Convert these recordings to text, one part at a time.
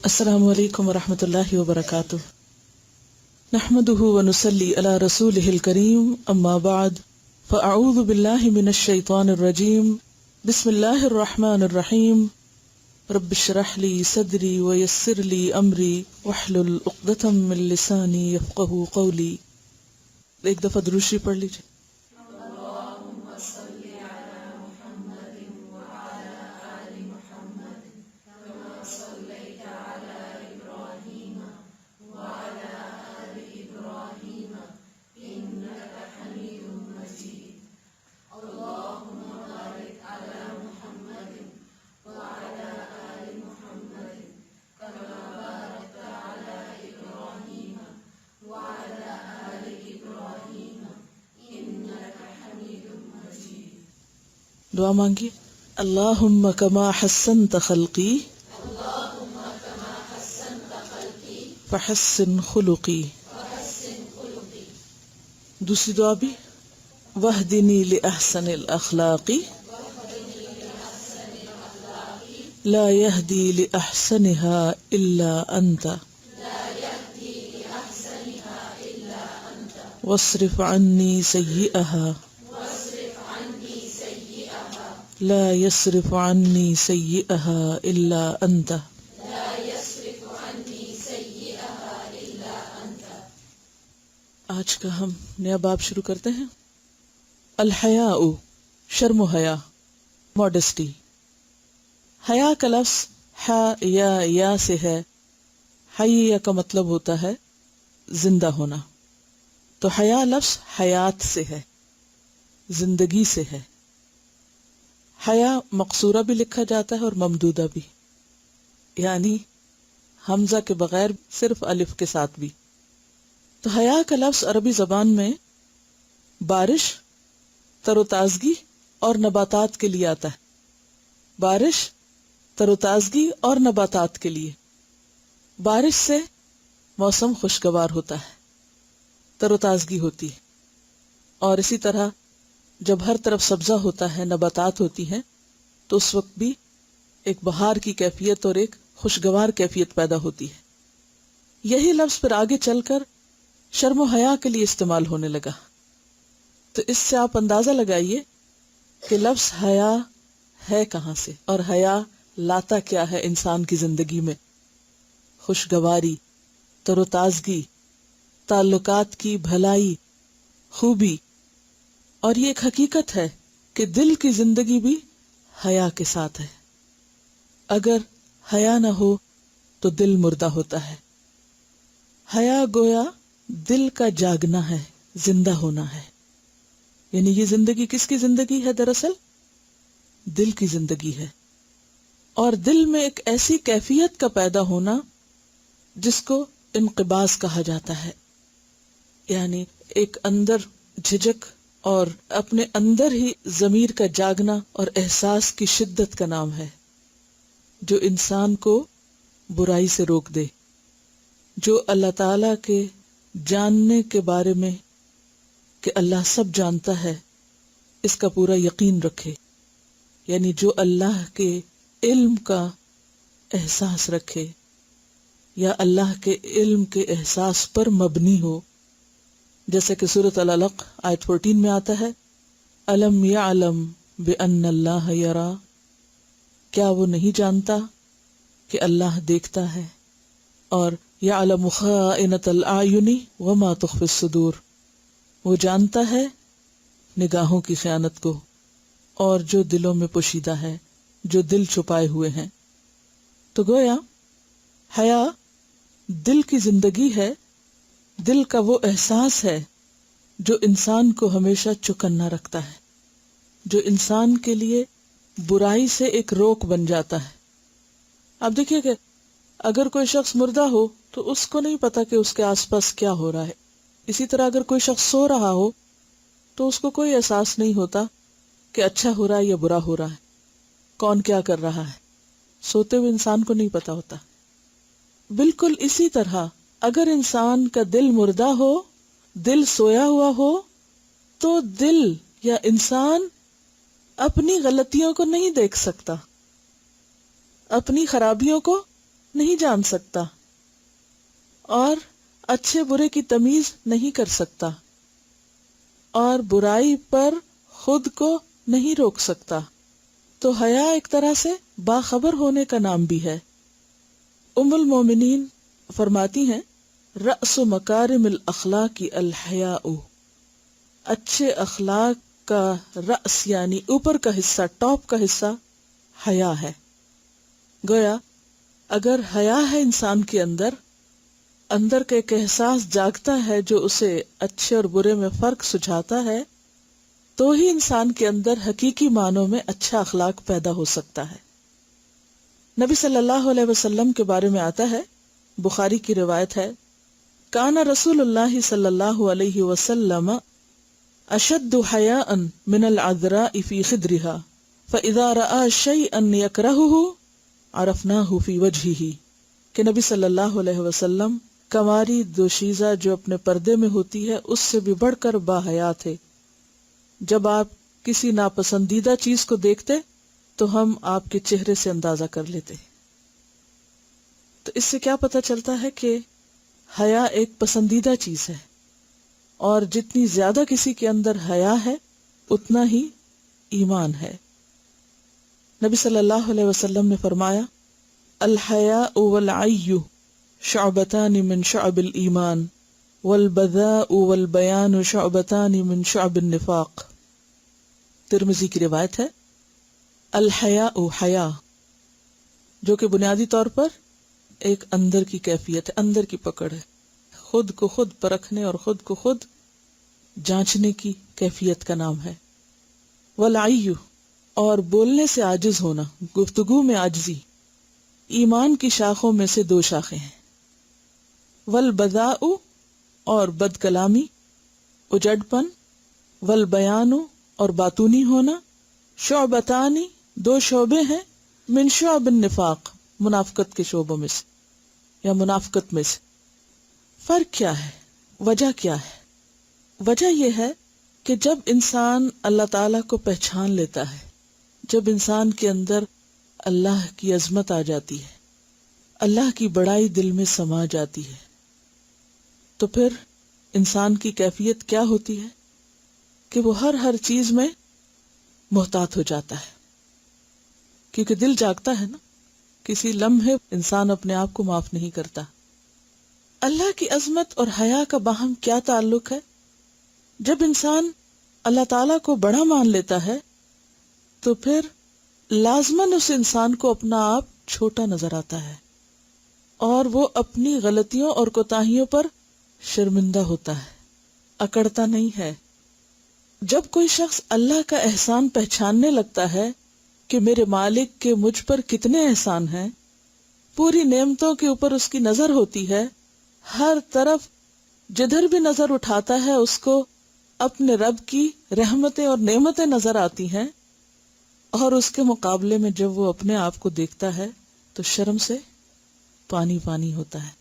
السلام علیکم ورحمۃ اللہ وبرکاتہ، نحمده ونصلی علی رسوله الکریم، اما بعد فاعوذ باللہ من الشیطان الرجیم، بسم اللہ الرحمن الرحیم، رب اشرح لی صدری ویسر لی امری واحلل عقدۃ من لسانی یفقهوا قولی۔ ایک دفعہ درود شریف پڑھ لیجیے۔ دعا مانگی، اللہم کما حسنت خلقی فحسن خلقی۔ دوسری دعا بھی، واہدنی لأحسن الاخلاق لا یہدی لأحسنها الا انت واصرف عنی سیئها لا يصرف عني سيئها إلا أنت۔ آج کا ہم نیا باب شروع کرتے ہیں، الحیاء، شرم و حیا، ماڈسٹی۔ حیا کا لفظ یا سے ہے۔ حیا کا مطلب ہوتا ہے زندہ ہونا، تو حیا لفظ حیات سے ہے، زندگی سے ہے۔ حیا مقصورہ بھی لکھا جاتا ہے اور ممدودہ بھی، یعنی حمزہ کے بغیر صرف الف کے ساتھ بھی۔ تو حیا کا لفظ عربی زبان میں بارش، تر و تازگی اور نباتات کے لیے آتا ہے۔ بارش، تر و تازگی اور نباتات کے لیے۔ بارش سے موسم خوشگوار ہوتا ہے، تر و تازگی ہوتی ہے، اور اسی طرح جب ہر طرف سبزہ ہوتا ہے، نباتات ہوتی ہیں، تو اس وقت بھی ایک بہار کی کیفیت اور ایک خوشگوار کیفیت پیدا ہوتی ہے۔ یہی لفظ پھر آگے چل کر شرم و حیا کے لیے استعمال ہونے لگا۔ تو اس سے آپ اندازہ لگائیے کہ لفظ حیا ہے کہاں سے، اور حیا لاتا کیا ہے انسان کی زندگی میں؟ خوشگواری، تر و تازگی، تعلقات کی بھلائی، خوبی۔ اور یہ ایک حقیقت ہے کہ دل کی زندگی بھی حیا کے ساتھ ہے۔ اگر حیا نہ ہو تو دل مردہ ہوتا ہے۔ حیا گویا دل کا جاگنا ہے، زندہ ہونا ہے۔ یعنی یہ زندگی کس کی زندگی ہے؟ دراصل دل کی زندگی ہے، اور دل میں ایک ایسی کیفیت کا پیدا ہونا جس کو انقباض کہا جاتا ہے، یعنی ایک اندر جھجک اور اپنے اندر ہی ضمیر کا جاگنا اور احساس کی شدت کا نام ہے، جو انسان کو برائی سے روک دے، جو اللہ تعالی کے جاننے کے بارے میں کہ اللہ سب جانتا ہے اس کا پورا یقین رکھے، یعنی جو اللہ کے علم کا احساس رکھے یا اللہ کے علم کے احساس پر مبنی ہو، جیسے کہ سورۃ العلق آیت 14 میں آتا ہے، الم یعلم بان اللہ یرا، کیا وہ نہیں جانتا کہ اللہ دیکھتا ہے، اور یعلم خائنۃ الاعین وما تخفی الصدور، وہ جانتا ہے نگاہوں کی خیانت کو اور جو دلوں میں پوشیدہ ہے، جو دل چھپائے ہوئے ہیں۔ تو گویا حیا دل کی زندگی ہے، دل کا وہ احساس ہے جو انسان کو ہمیشہ چوکنا رکھتا ہے، جو انسان کے لیے برائی سے ایک روک بن جاتا ہے۔ آپ دیکھیے کہ اگر کوئی شخص مردہ ہو تو اس کو نہیں پتا کہ اس کے آس پاس کیا ہو رہا ہے۔ اسی طرح اگر کوئی شخص سو رہا ہو تو اس کو کوئی احساس نہیں ہوتا کہ اچھا ہو رہا ہے یا برا ہو رہا ہے، کون کیا کر رہا ہے، سوتے ہوئے انسان کو نہیں پتا ہوتا۔ بالکل اسی طرح اگر انسان کا دل مردہ ہو، دل سویا ہوا ہو، تو دل یا انسان اپنی غلطیوں کو نہیں دیکھ سکتا، اپنی خرابیوں کو نہیں جان سکتا اور اچھے برے کی تمیز نہیں کر سکتا اور برائی پر خود کو نہیں روک سکتا، تو حیا ایک طرح سے باخبر ہونے کا نام بھی ہے۔ ام المومنین فرماتی ہیں رأس مکارم الاخلاق الحیاء، اچھے اخلاق کا رأس یعنی اوپر کا حصہ، ٹاپ کا حصہ حیا ہے۔ گویا اگر حیا ہے انسان کے اندر کا ایک احساس جاگتا ہے جو اسے اچھے اور برے میں فرق سجھاتا ہے، تو ہی انسان کے اندر حقیقی معنوں میں اچھا اخلاق پیدا ہو سکتا ہے۔ نبی صلی اللہ علیہ وسلم کے بارے میں آتا ہے، بخاری کی روایت ہے، کان رسول اللہ صلی اللہ علیہ وسلم اشد حیاء من العذراء فی خدرها فاذا رأى شیئا یکرہہ عرفناہ فی وجہہ، کہ نبی صلی اللہ علیہ وسلم کنواری دوشیزہ جو اپنے پردے میں ہوتی ہے اس سے بھی بڑھ کر باحیا تھے۔ جب آپ کسی ناپسندیدہ چیز کو دیکھتے تو ہم آپ کے چہرے سے اندازہ کر لیتے۔ تو اس سے کیا پتہ چلتا ہے کہ حیا ایک پسندیدہ چیز ہے، اور جتنی زیادہ کسی کے اندر حیا ہے اتنا ہی ایمان ہے۔ نبی صلی اللہ علیہ وسلم نے فرمایا الحیاء والعی شعبتان من شعب الایمان والبذاء والبیان شعبتان من شعب النفاق۔ ترمذی کی روایت ہے، الحیاء حیا، جو کہ بنیادی طور پر ایک اندر کی کیفیت ہے، اندر کی پکڑ ہے، خود کو خود پرکھنے اور خود کو خود جانچنے کی کیفیت کا نام ہے۔ والعی، اور بولنے سے عاجز ہونا، گفتگو میں عاجزی، ایمان کی شاخوں میں سے دو شاخیں ہیں۔ والبذاء، اور بد کلامی، اجڑ پن، والبیان، اور باتونی ہونا، شعبتانی، دو شعبے ہیں، من شعب النفاق، منافقت کے شعبوں میں سے یا منافقت میں سے۔ فرق کیا ہے؟ وجہ کیا ہے؟ وجہ یہ ہے کہ جب انسان اللہ تعالیٰ کو پہچان لیتا ہے، جب انسان کے اندر اللہ کی عظمت آ جاتی ہے، اللہ کی بڑائی دل میں سما جاتی ہے، تو پھر انسان کی کیفیت کیا ہوتی ہے کہ وہ ہر چیز میں محتاط ہو جاتا ہے، کیونکہ دل جاگتا ہے نا، کسی لمحے انسان اپنے آپ کو معاف نہیں کرتا۔ اللہ کی عظمت اور حیا کا باہم کیا تعلق ہے؟ جب انسان اللہ تعالیٰ کو بڑا مان لیتا ہے تو پھر لازماً اس انسان کو اپنا آپ چھوٹا نظر آتا ہے، اور وہ اپنی غلطیوں اور کوتاہیوں پر شرمندہ ہوتا ہے، اکڑتا نہیں ہے۔ جب کوئی شخص اللہ کا احسان پہچاننے لگتا ہے کہ میرے مالک کے مجھ پر کتنے احسان ہیں، پوری نعمتوں کے اوپر اس کی نظر ہوتی ہے، ہر طرف جدھر بھی نظر اٹھاتا ہے اس کو اپنے رب کی رحمتیں اور نعمتیں نظر آتی ہیں، اور اس کے مقابلے میں جب وہ اپنے آپ کو دیکھتا ہے تو شرم سے پانی پانی ہوتا ہے۔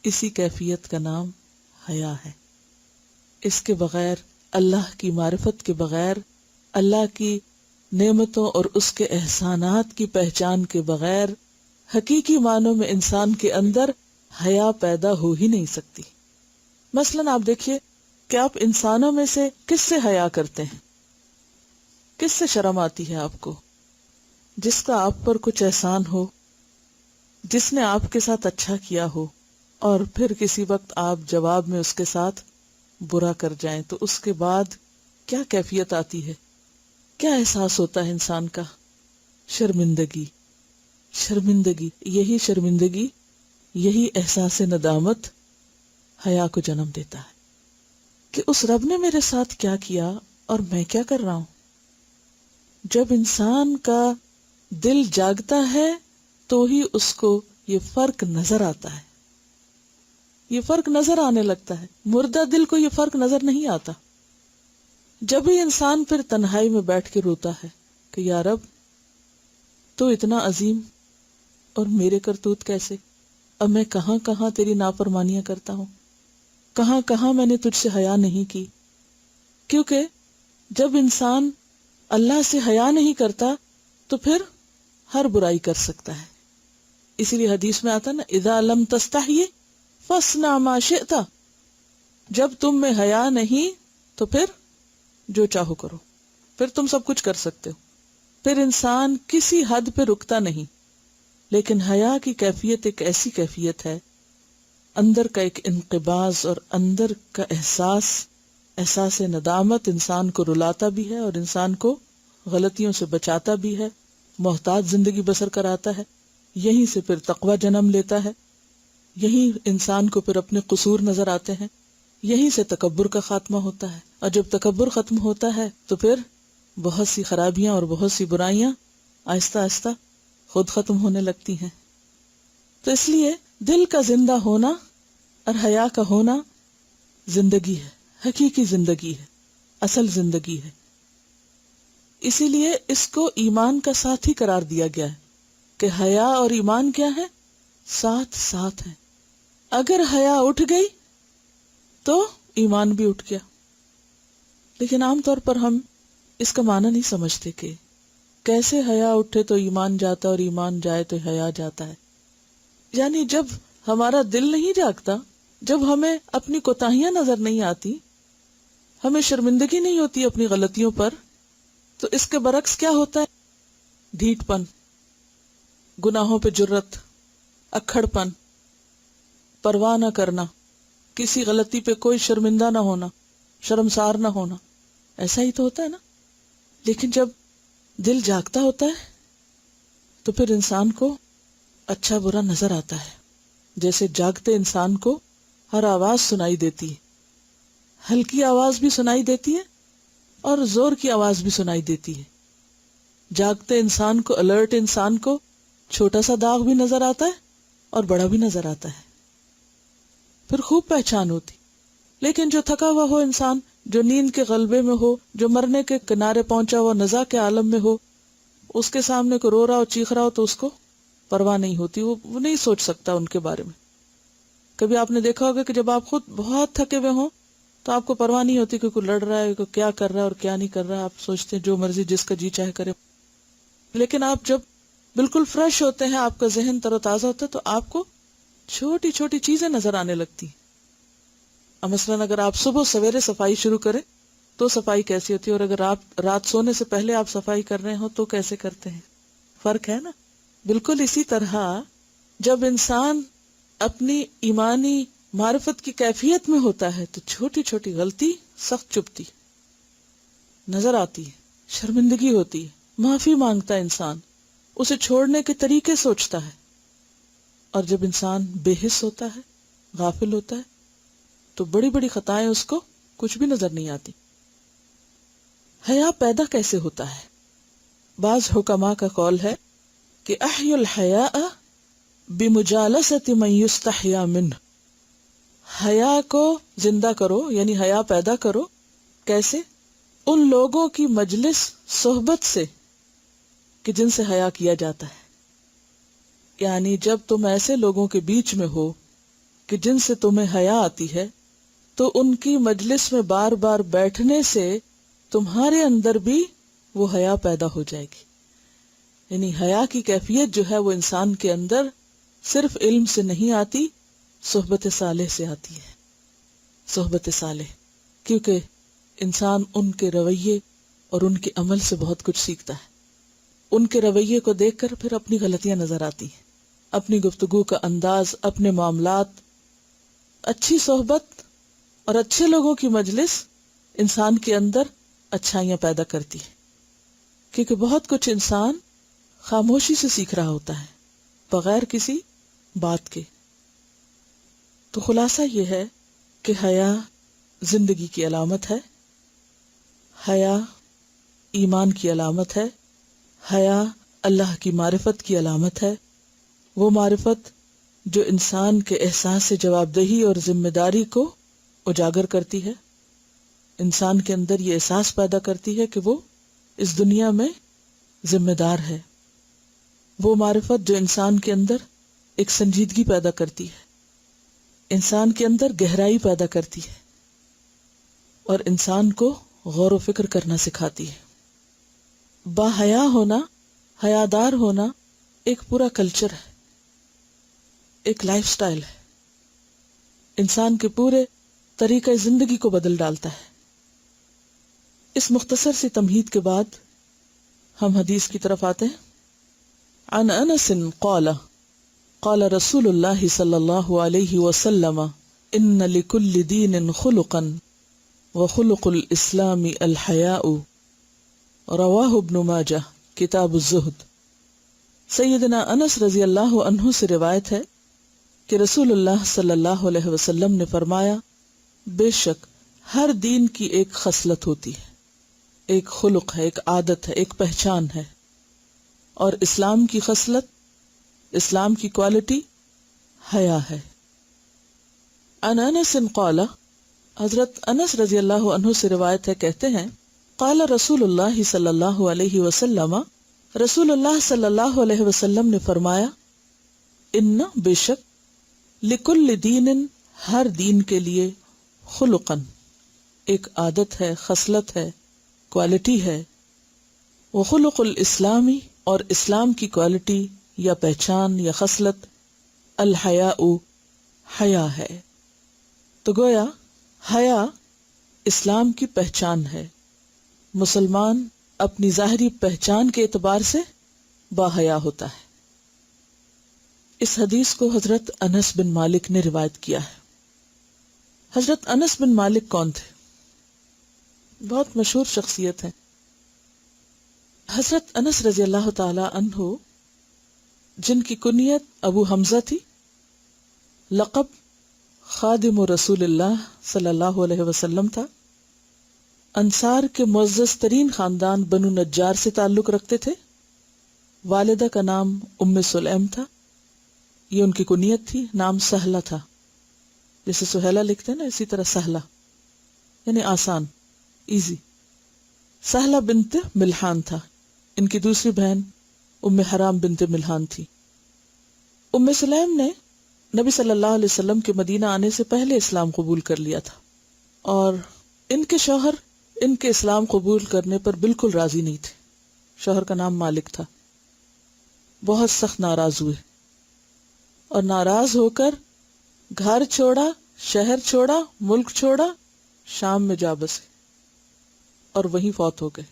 اسی کیفیت کا نام حیا ہے۔ اس کے بغیر، اللہ کی معرفت کے بغیر، اللہ کی نعمتوں اور اس کے احسانات کی پہچان کے بغیر، حقیقی معنوں میں انسان کے اندر حیا پیدا ہو ہی نہیں سکتی۔ مثلاً آپ دیکھیے کہ آپ انسانوں میں سے کس سے حیا کرتے ہیں؟ کس سے شرم آتی ہے آپ کو؟ جس کا آپ پر کچھ احسان ہو، جس نے آپ کے ساتھ اچھا کیا ہو، اور پھر کسی وقت آپ جواب میں اس کے ساتھ برا کر جائیں تو اس کے بعد کیا کیفیت آتی ہے، کیا احساس ہوتا ہے انسان کا؟ شرمندگی، شرمندگی، یہی شرمندگی، یہی احساس ندامت حیا کو جنم دیتا ہے کہ اس رب نے میرے ساتھ کیا کیا اور میں کیا کر رہا ہوں۔ جب انسان کا دل جاگتا ہے تو ہی اس کو یہ فرق نظر آتا ہے، یہ فرق نظر آنے لگتا ہے۔ مردہ دل کو یہ فرق نظر نہیں آتا۔ جب ہی انسان پھر تنہائی میں بیٹھ کے روتا ہے کہ یا رب تو اتنا عظیم اور میرے کرتوت کیسے، اب میں کہاں کہاں تیری نافرمانیاں کرتا ہوں، کہاں کہاں میں نے تجھ سے حیا نہیں کی۔ کیونکہ جب انسان اللہ سے حیا نہیں کرتا تو پھر ہر برائی کر سکتا ہے، اسی لیے حدیث میں آتا نا اذا لم تستحی فاصنع ما شئت، جب تم میں حیا نہیں تو پھر جو چاہو کرو، پھر تم سب کچھ کر سکتے ہو، پھر انسان کسی حد پہ رکتا نہیں. لیکن حیا کی کیفیت ایک ایسی کیفیت ہے، اندر کا ایک انقباض اور اندر کا احساس ندامت انسان کو رلاتا بھی ہے اور انسان کو غلطیوں سے بچاتا بھی ہے، محتاط زندگی بسر کراتا ہے. یہیں سے پھر تقوی جنم لیتا ہے، یہیں انسان کو پھر اپنے قصور نظر آتے ہیں، یہیں سے تکبر کا خاتمہ ہوتا ہے. اور جب تکبر ختم ہوتا ہے تو پھر بہت سی خرابیاں اور بہت سی برائیاں آہستہ آہستہ خود ختم ہونے لگتی ہیں. تو اس لیے دل کا زندہ ہونا اور حیا کا ہونا زندگی ہے، حقیقی زندگی ہے، اصل زندگی ہے. اسی لیے اس کو ایمان کا ساتھی قرار دیا گیا ہے کہ حیا اور ایمان کیا ہے؟ ساتھ ساتھ ہے. اگر حیا اٹھ گئی تو ایمان بھی اٹھ گیا. لیکن عام طور پر ہم اس کا معنی نہیں سمجھتے کہ کیسے حیا اٹھے تو ایمان جاتا اور ایمان جائے تو حیا جاتا ہے. یعنی جب ہمارا دل نہیں جاگتا، جب ہمیں اپنی کوتاہیاں نظر نہیں آتی، ہمیں شرمندگی نہیں ہوتی اپنی غلطیوں پر، تو اس کے برعکس کیا ہوتا ہے؟ ڈھیٹ پن، گناہوں پہ جرت، اکھڑ پن، پرواہ نہ کرنا، کسی غلطی پہ کوئی شرمندہ نہ ہونا، شرمسار نہ ہونا. ایسا ہی تو ہوتا ہے نا. لیکن جب دل جاگتا ہوتا ہے تو پھر انسان کو اچھا برا نظر آتا ہے. جیسے جاگتے انسان کو ہر آواز سنائی دیتی ہے، ہلکی آواز بھی سنائی دیتی ہے اور زور کی آواز بھی سنائی دیتی ہے. جاگتے انسان کو، الرٹ انسان کو چھوٹا سا داغ بھی نظر آتا ہے اور بڑا بھی نظر آتا ہے، پھر خوب پہچان ہوتی. لیکن جو تھکا ہوا ہو انسان، جو نیند کے غلبے میں ہو، جو مرنے کے کنارے پہنچا ہوا نزا کے عالم میں ہو، اس کے سامنے کو رو رہا ہو، چیخ رہا ہو تو اس کو پرواہ نہیں ہوتی، وہ نہیں سوچ سکتا ان کے بارے میں. کبھی آپ نے دیکھا ہوگا کہ جب آپ خود بہت تھکے ہوئے ہوں تو آپ کو پرواہ نہیں ہوتی کہ کوئی لڑ رہا ہے، کوئی کیا کر رہا ہے اور کیا نہیں کر رہا ہے. آپ سوچتے ہیں جو مرضی جس کا جی چاہے کرے. لیکن آپ جب بالکل فریش ہوتے ہیں، آپ کا ذہن تر و تازہ ہوتا ہے، تو آپ کو چھوٹی چھوٹی چیزیں نظر آنے لگتی. مثلاً اگر آپ صبح سویرے صفائی شروع کریں تو صفائی کیسی ہوتی ہے، اور اگر آپ رات سونے سے پہلے آپ صفائی کر رہے ہو تو کیسے کرتے ہیں؟ فرق ہے نا. بالکل اسی طرح جب انسان اپنی ایمانی معرفت کی کیفیت میں ہوتا ہے تو چھوٹی چھوٹی غلطی سخت چبھتی نظر آتی ہے، شرمندگی ہوتی ہے، معافی مانگتا ہے انسان، اسے چھوڑنے کے طریقے سوچتا ہے. اور جب انسان بے حس ہوتا ہے، غافل ہوتا ہے، تو بڑی بڑی خطائیں اس کو کچھ بھی نظر نہیں آتی. حیا پیدا کیسے ہوتا ہے؟ بعض حکماء کا قول ہے کہ احی الحیاء بمجالست من یستحیا منہ، حیا کو زندہ کرو، یعنی حیا پیدا کرو. کیسے؟ ان لوگوں کی مجلس، صحبت سے کہ جن سے حیا کیا جاتا ہے. یعنی جب تم ایسے لوگوں کے بیچ میں ہو کہ جن سے تمہیں حیا آتی ہے تو ان کی مجلس میں بار بار بیٹھنے سے تمہارے اندر بھی وہ حیا پیدا ہو جائے گی. یعنی حیا کی کیفیت جو ہے وہ انسان کے اندر صرف علم سے نہیں آتی، صحبت صالح سے آتی ہے. صحبت صالح، کیونکہ انسان ان کے رویے اور ان کے عمل سے بہت کچھ سیکھتا ہے. ان کے رویے کو دیکھ کر پھر اپنی غلطیاں نظر آتی ہیں، اپنی گفتگو کا انداز، اپنے معاملات. اچھی صحبت اور اچھے لوگوں کی مجلس انسان کے اندر اچھائیاں پیدا کرتی ہے، کیونکہ بہت کچھ انسان خاموشی سے سیکھ رہا ہوتا ہے، بغیر کسی بات کے. تو خلاصہ یہ ہے کہ حیا زندگی کی علامت ہے، حیا ایمان کی علامت ہے، حیا اللہ کی معرفت کی علامت ہے. وہ معرفت جو انسان کے احساس جواب دہی اور ذمہ داری کو اجاگر کرتی ہے، انسان کے اندر یہ احساس پیدا کرتی ہے کہ وہ اس دنیا میں ذمہ دار ہے. وہ معرفت جو انسان کے اندر ایک سنجیدگی پیدا کرتی ہے، انسان کے اندر گہرائی پیدا کرتی ہے اور انسان کو غور و فکر کرنا سکھاتی ہے. با حیا ہونا، حیادار ہونا ایک پورا کلچر ہے. ایک لائف سٹائل ہے، انسان کے پورے طریقہ زندگی کو بدل ڈالتا ہے۔ اس مختصر سی تمہید کے بعد ہم حدیث کی طرف آتے ہیں۔ عن انس قال قال رسول اللہ صلی اللہ علیہ وسلم ان لکل دین خلقا وخلق الاسلام الحیاء، رواہ ابن ماجہ کتاب الزہد۔ سیدنا انس رضی اللہ عنہ سے روایت ہے کہ رسول اللہ صلی اللہ علیہ وسلم نے فرمایا، بے شک ہر دین کی ایک خصلت ہوتی ہے، ایک خلق ہے، ایک عادت ہے، ایک پہچان ہے، اور اسلام کی خصلت، اسلام کی کوالٹی حیا ہے۔ عن انس قال، حضرت انس رضی اللہ عنہ سے روایت ہے، کہتے ہیں، قال رسول اللہ صلی اللہ علیہ وسلم، رسول اللہ صلی اللہ علیہ وسلم نے فرمایا، ان بے شک، لکل دین ہر دین کے لیے، خلقاً ایک عادت ہے، خصلت ہے، کوالٹی ہے، وخلق الاسلامی اور اسلام کی کوالٹی یا پہچان یا خصلت الحیاء حیا ہے۔ تو گویا حیا اسلام کی پہچان ہے، مسلمان اپنی ظاہری پہچان کے اعتبار سے باحیا ہوتا ہے۔ اس حدیث کو حضرت انس بن مالک نے روایت کیا ہے۔ حضرت انس بن مالک کون تھے؟ بہت مشہور شخصیت ہے۔ حضرت انس رضی اللہ تعالی عنہ، جن کی کنیت ابو حمزہ تھی، لقب خادم رسول اللہ صلی اللہ علیہ وسلم تھا، انصار کے معزز ترین خاندان بنو نجار سے تعلق رکھتے تھے، والدہ کا نام ام سلیم تھا، یہ ان کی کنیت تھی، نام سہلہ تھا، جیسے سہیلہ لکھتے ہیں نا، اسی طرح سہلہ یعنی آسان، ایزی۔ سہلہ بنت ملحان تھا، ان کی دوسری بہن ام حرام بنت ملحان تھی۔ ام سلیم نے نبی صلی اللہ علیہ وسلم کے مدینہ آنے سے پہلے اسلام قبول کر لیا تھا، اور ان کے شوہر ان کے اسلام قبول کرنے پر بالکل راضی نہیں تھے۔ شوہر کا نام مالک تھا، بہت سخت ناراض ہوئے، اور ناراض ہو کر گھر چھوڑا، شہر چھوڑا، ملک چھوڑا، شام میں جا بسے اور وہیں فوت ہو گئے،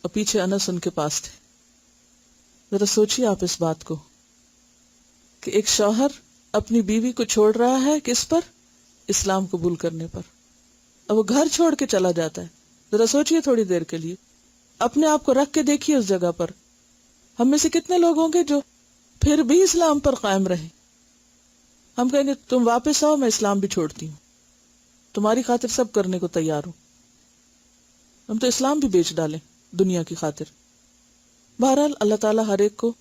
اور پیچھے انس ان کے پاس تھے۔ ذرا سوچیے آپ اس بات کو کہ ایک شوہر اپنی بیوی کو چھوڑ رہا ہے، کس پر؟ اسلام قبول کرنے پر، اب وہ گھر چھوڑ کے چلا جاتا ہے۔ ذرا سوچیے تھوڑی دیر کے لیے، اپنے آپ کو رکھ کے دیکھیے اس جگہ پر۔ ہم میں سے کتنے لوگ ہوں گے جو پھر بھی اسلام پر قائم رہے؟ ہم کہیں گے تم واپس آؤ، میں اسلام بھی چھوڑتی ہوں، تمہاری خاطر سب کرنے کو تیار ہوں، ہم تو اسلام بھی بیچ ڈالیں دنیا کی خاطر۔ بہرحال اللہ تعالیٰ ہر ایک کو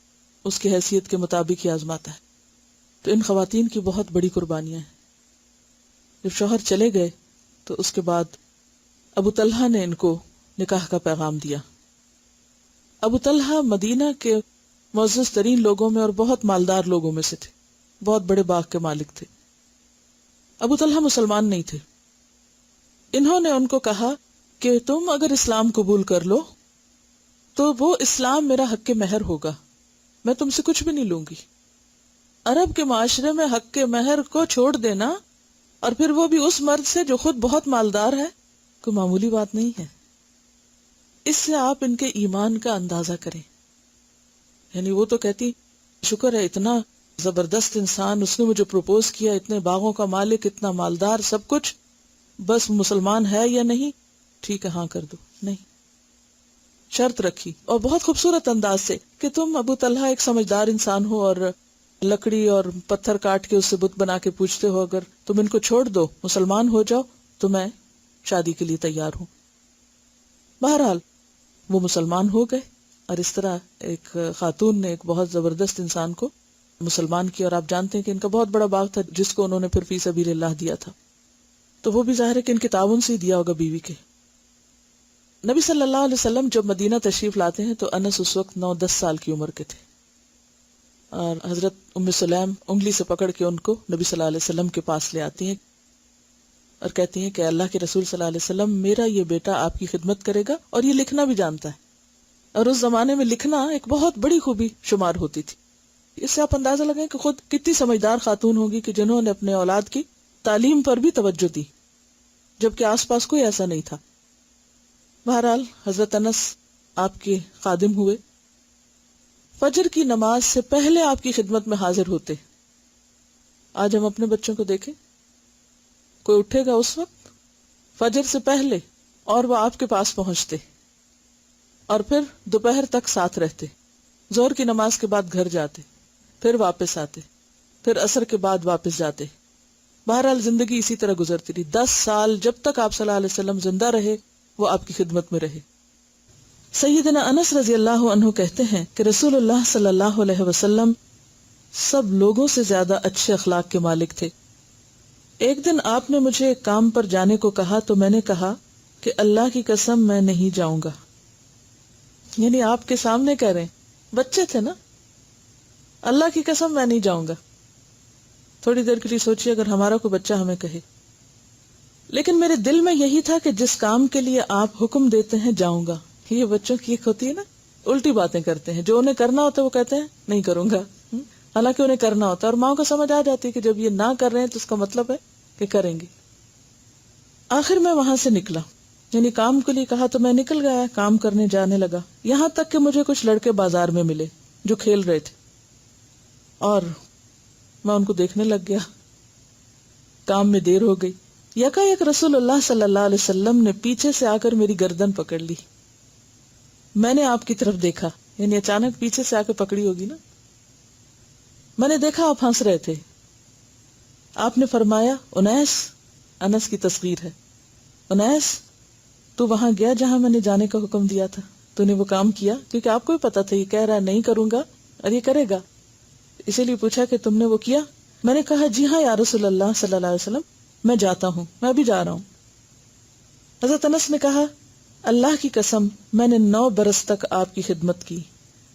اس کی حیثیت کے مطابق ہی آزماتا ہے۔ تو ان خواتین کی بہت بڑی قربانیاں ہیں۔ جب شوہر چلے گئے تو اس کے بعد ابو طلحہ نے ان کو نکاح کا پیغام دیا۔ ابو طلحہ مدینہ کے معزز ترین لوگوں میں اور بہت مالدار لوگوں میں سے تھے، بہت بڑے باغ کے مالک تھے۔ ابو طلحہ مسلمان نہیں تھے۔ انہوں نے ان کو کہا کہ تم اگر اسلام قبول کر لو تو وہ اسلام میرا حق مہر ہوگا، میں تم سے کچھ بھی نہیں لوں گی۔ عرب کے معاشرے میں حق مہر کو چھوڑ دینا، اور پھر وہ بھی اس مرد سے جو خود بہت مالدار ہے، کوئی معمولی بات نہیں ہے۔ اس سے آپ ان کے ایمان کا اندازہ کریں۔ یعنی وہ تو کہتی شکر ہے اتنا زبردست انسان، اس نے مجھے پروپوز کیا، اتنے باغوں کا مالک، اتنا مالدار، سب کچھ، بس مسلمان ہے یا نہیں؟ ٹھیک ہے، ہاں کر دو۔ نہیں، شرط رکھی، اور بہت خوبصورت انداز سے کہ تم ابو طلحہ ایک سمجھدار انسان ہو، اور لکڑی اور پتھر کاٹ کے اس سے بت بنا کے پوچھتے ہو، اگر تم ان کو چھوڑ دو، مسلمان ہو جاؤ، تو میں شادی کے لیے تیار ہوں۔ بہرحال وہ مسلمان ہو گئے، اور اس طرح ایک خاتون نے ایک بہت زبردست انسان کو مسلمان کیا، اور آپ جانتے ہیں کہ ان کا بہت بڑا باغ تھا جس کو انہوں نے پھر فی سبیل اللہ دیا تھا، تو وہ بھی ظاہر ہے کہ ان کے تعاون سے ہی دیا ہوگا بیوی کے۔ نبی صلی اللہ علیہ وسلم جب مدینہ تشریف لاتے ہیں تو انس اس وقت 9-10 سال کی عمر کے تھے، اور حضرت ام سلیم انگلی سے پکڑ کے ان کو نبی صلی اللہ علیہ وسلم کے پاس لے آتی ہیں اور کہتی ہیں کہ اللہ کے رسول صلی اللہ علیہ وسلم، میرا یہ بیٹا آپ کی خدمت کرے گا، اور یہ لکھنا بھی جانتا ہے۔ اور اس زمانے میں لکھنا ایک بہت بڑی خوبی شمار ہوتی تھی، اس سے آپ اندازہ لگائیں کہ خود کتنی سمجھدار خاتون ہوگی کہ جنہوں نے اپنے اولاد کی تعلیم پر بھی توجہ دی جبکہ آس پاس کوئی ایسا نہیں تھا۔ بہرحال حضرت انس آپ کے خادم ہوئے، فجر کی نماز سے پہلے آپ کی خدمت میں حاضر ہوتے۔ آج ہم اپنے بچوں کو دیکھیں، کوئی اٹھے گا اس وقت فجر سے پہلے اور وہ آپ کے پاس پہنچتے اور پھر دوپہر تک ساتھ رہتے، ظہر کی نماز کے بعد گھر جاتے، پھر واپس آتے، پھر عصر کے بعد واپس جاتے۔ بہرحال زندگی اسی طرح گزرتی رہی۔ 10 سال جب تک آپ صلی اللہ علیہ وسلم زندہ رہے وہ آپ کی خدمت میں رہے۔ سیدنا انس رضی اللہ عنہ کہتے ہیں کہ رسول اللہ صلی اللہ علیہ وسلم سب لوگوں سے زیادہ اچھے اخلاق کے مالک تھے۔ ایک دن آپ نے مجھے ایک کام پر جانے کو کہا تو میں نے کہا کہ اللہ کی قسم میں نہیں جاؤں گا۔ یعنی آپ کے سامنے کہہ رہے ہیں، بچے تھے نا، اللہ کی قسم میں نہیں جاؤں گا۔ تھوڑی دیر کے لیے سوچیے اگر ہمارا کوئی بچہ ہمیں کہے۔ لیکن میرے دل میں یہی تھا کہ جس کام کے لیے آپ حکم دیتے ہیں جاؤں گا۔ یہ بچوں کی ایک ہوتی ہے نا، الٹی باتیں کرتے ہیں، جو انہیں کرنا ہوتا ہے وہ کہتے ہیں نہیں کروں گا، حالانکہ انہیں کرنا ہوتا ہے، اور ماں کو سمجھ آ جاتی ہے کہ جب یہ نہ کر رہے ہیں تو اس کا مطلب ہے کہ کریں گے۔ آخر میں وہاں سے نکلا، یعنی کام کے لیے کہا تو میں نکل گیا، کام کرنے جانے لگا، یہاں تک کہ مجھے کچھ لڑکے بازار میں ملے جو کھیل رہے تھے اور میں ان کو دیکھنے لگ گیا۔ کام میں دیر ہو گئی، یکایک رسول اللہ صلی اللہ علیہ وسلم نے پیچھے سے آ کر میری گردن پکڑ لی۔ میں نے آپ کی طرف دیکھا، یعنی اچانک پیچھے سے آ کے پکڑی ہوگی نا۔ میں نے دیکھا آپ ہنس رہے تھے۔ آپ نے فرمایا، انیس، انس کی تصغیر ہے، انیس تو وہاں گیا جہاں میں نے جانے کا حکم دیا تھا، تو نے وہ کام کیا؟ کیونکہ آپ کو بھی پتا تھا یہ کہہ رہا ہے نہیں کروں گا اور یہ کرے گا، اسی لیے پوچھا کہ تم نے وہ کیا؟ میں نے کہا جی ہاں یا رسول اللہ صلی اللہ علیہ وسلم، میں جاتا ہوں، میں بھی جا رہا ہوں۔ حضرت انس نے کہا، اللہ کی قسم میں نے 9 برس تک آپ کی خدمت کی،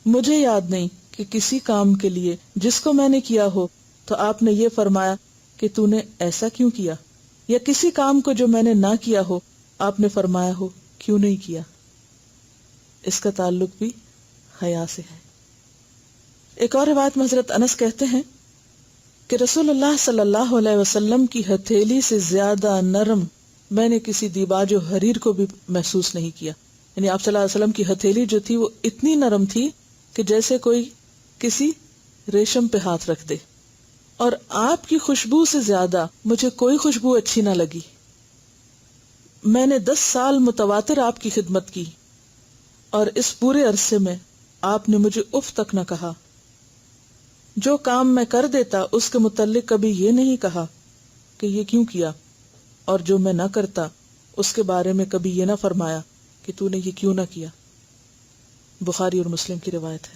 مجھے یاد نہیں کہ کسی کام کے لیے جس کو میں نے کیا ہو تو آپ نے یہ فرمایا کہ تو نے ایسا کیوں کیا، یا کسی کام کو جو میں نے نہ کیا ہو آپ نے فرمایا ہو کیوں نہیں کیا۔ اس کا تعلق بھی حیا سے ہے۔ ایک اور روایت میں حضرت انس کہتے ہیں کہ رسول اللہ صلی اللہ علیہ وسلم کی ہتھیلی سے زیادہ نرم میں نے کسی دیباج و حریر کو بھی محسوس نہیں کیا۔ یعنی آپ صلی اللہ علیہ وسلم کی ہتھیلی جو تھی وہ اتنی نرم تھی کہ جیسے کوئی کسی ریشم پہ ہاتھ رکھ دے، اور آپ کی خوشبو سے زیادہ مجھے کوئی خوشبو اچھی نہ لگی۔ میں نے 10 سال متواتر آپ کی خدمت کی اور اس پورے عرصے میں آپ نے مجھے اف تک نہ کہا۔ جو کام میں کر دیتا اس کے متعلق کبھی یہ نہیں کہا کہ یہ کیوں کیا، اور جو میں نہ کرتا اس کے بارے میں کبھی یہ نہ فرمایا کہ تو نے یہ کیوں نہ کیا۔ بخاری اور مسلم کی روایت ہے،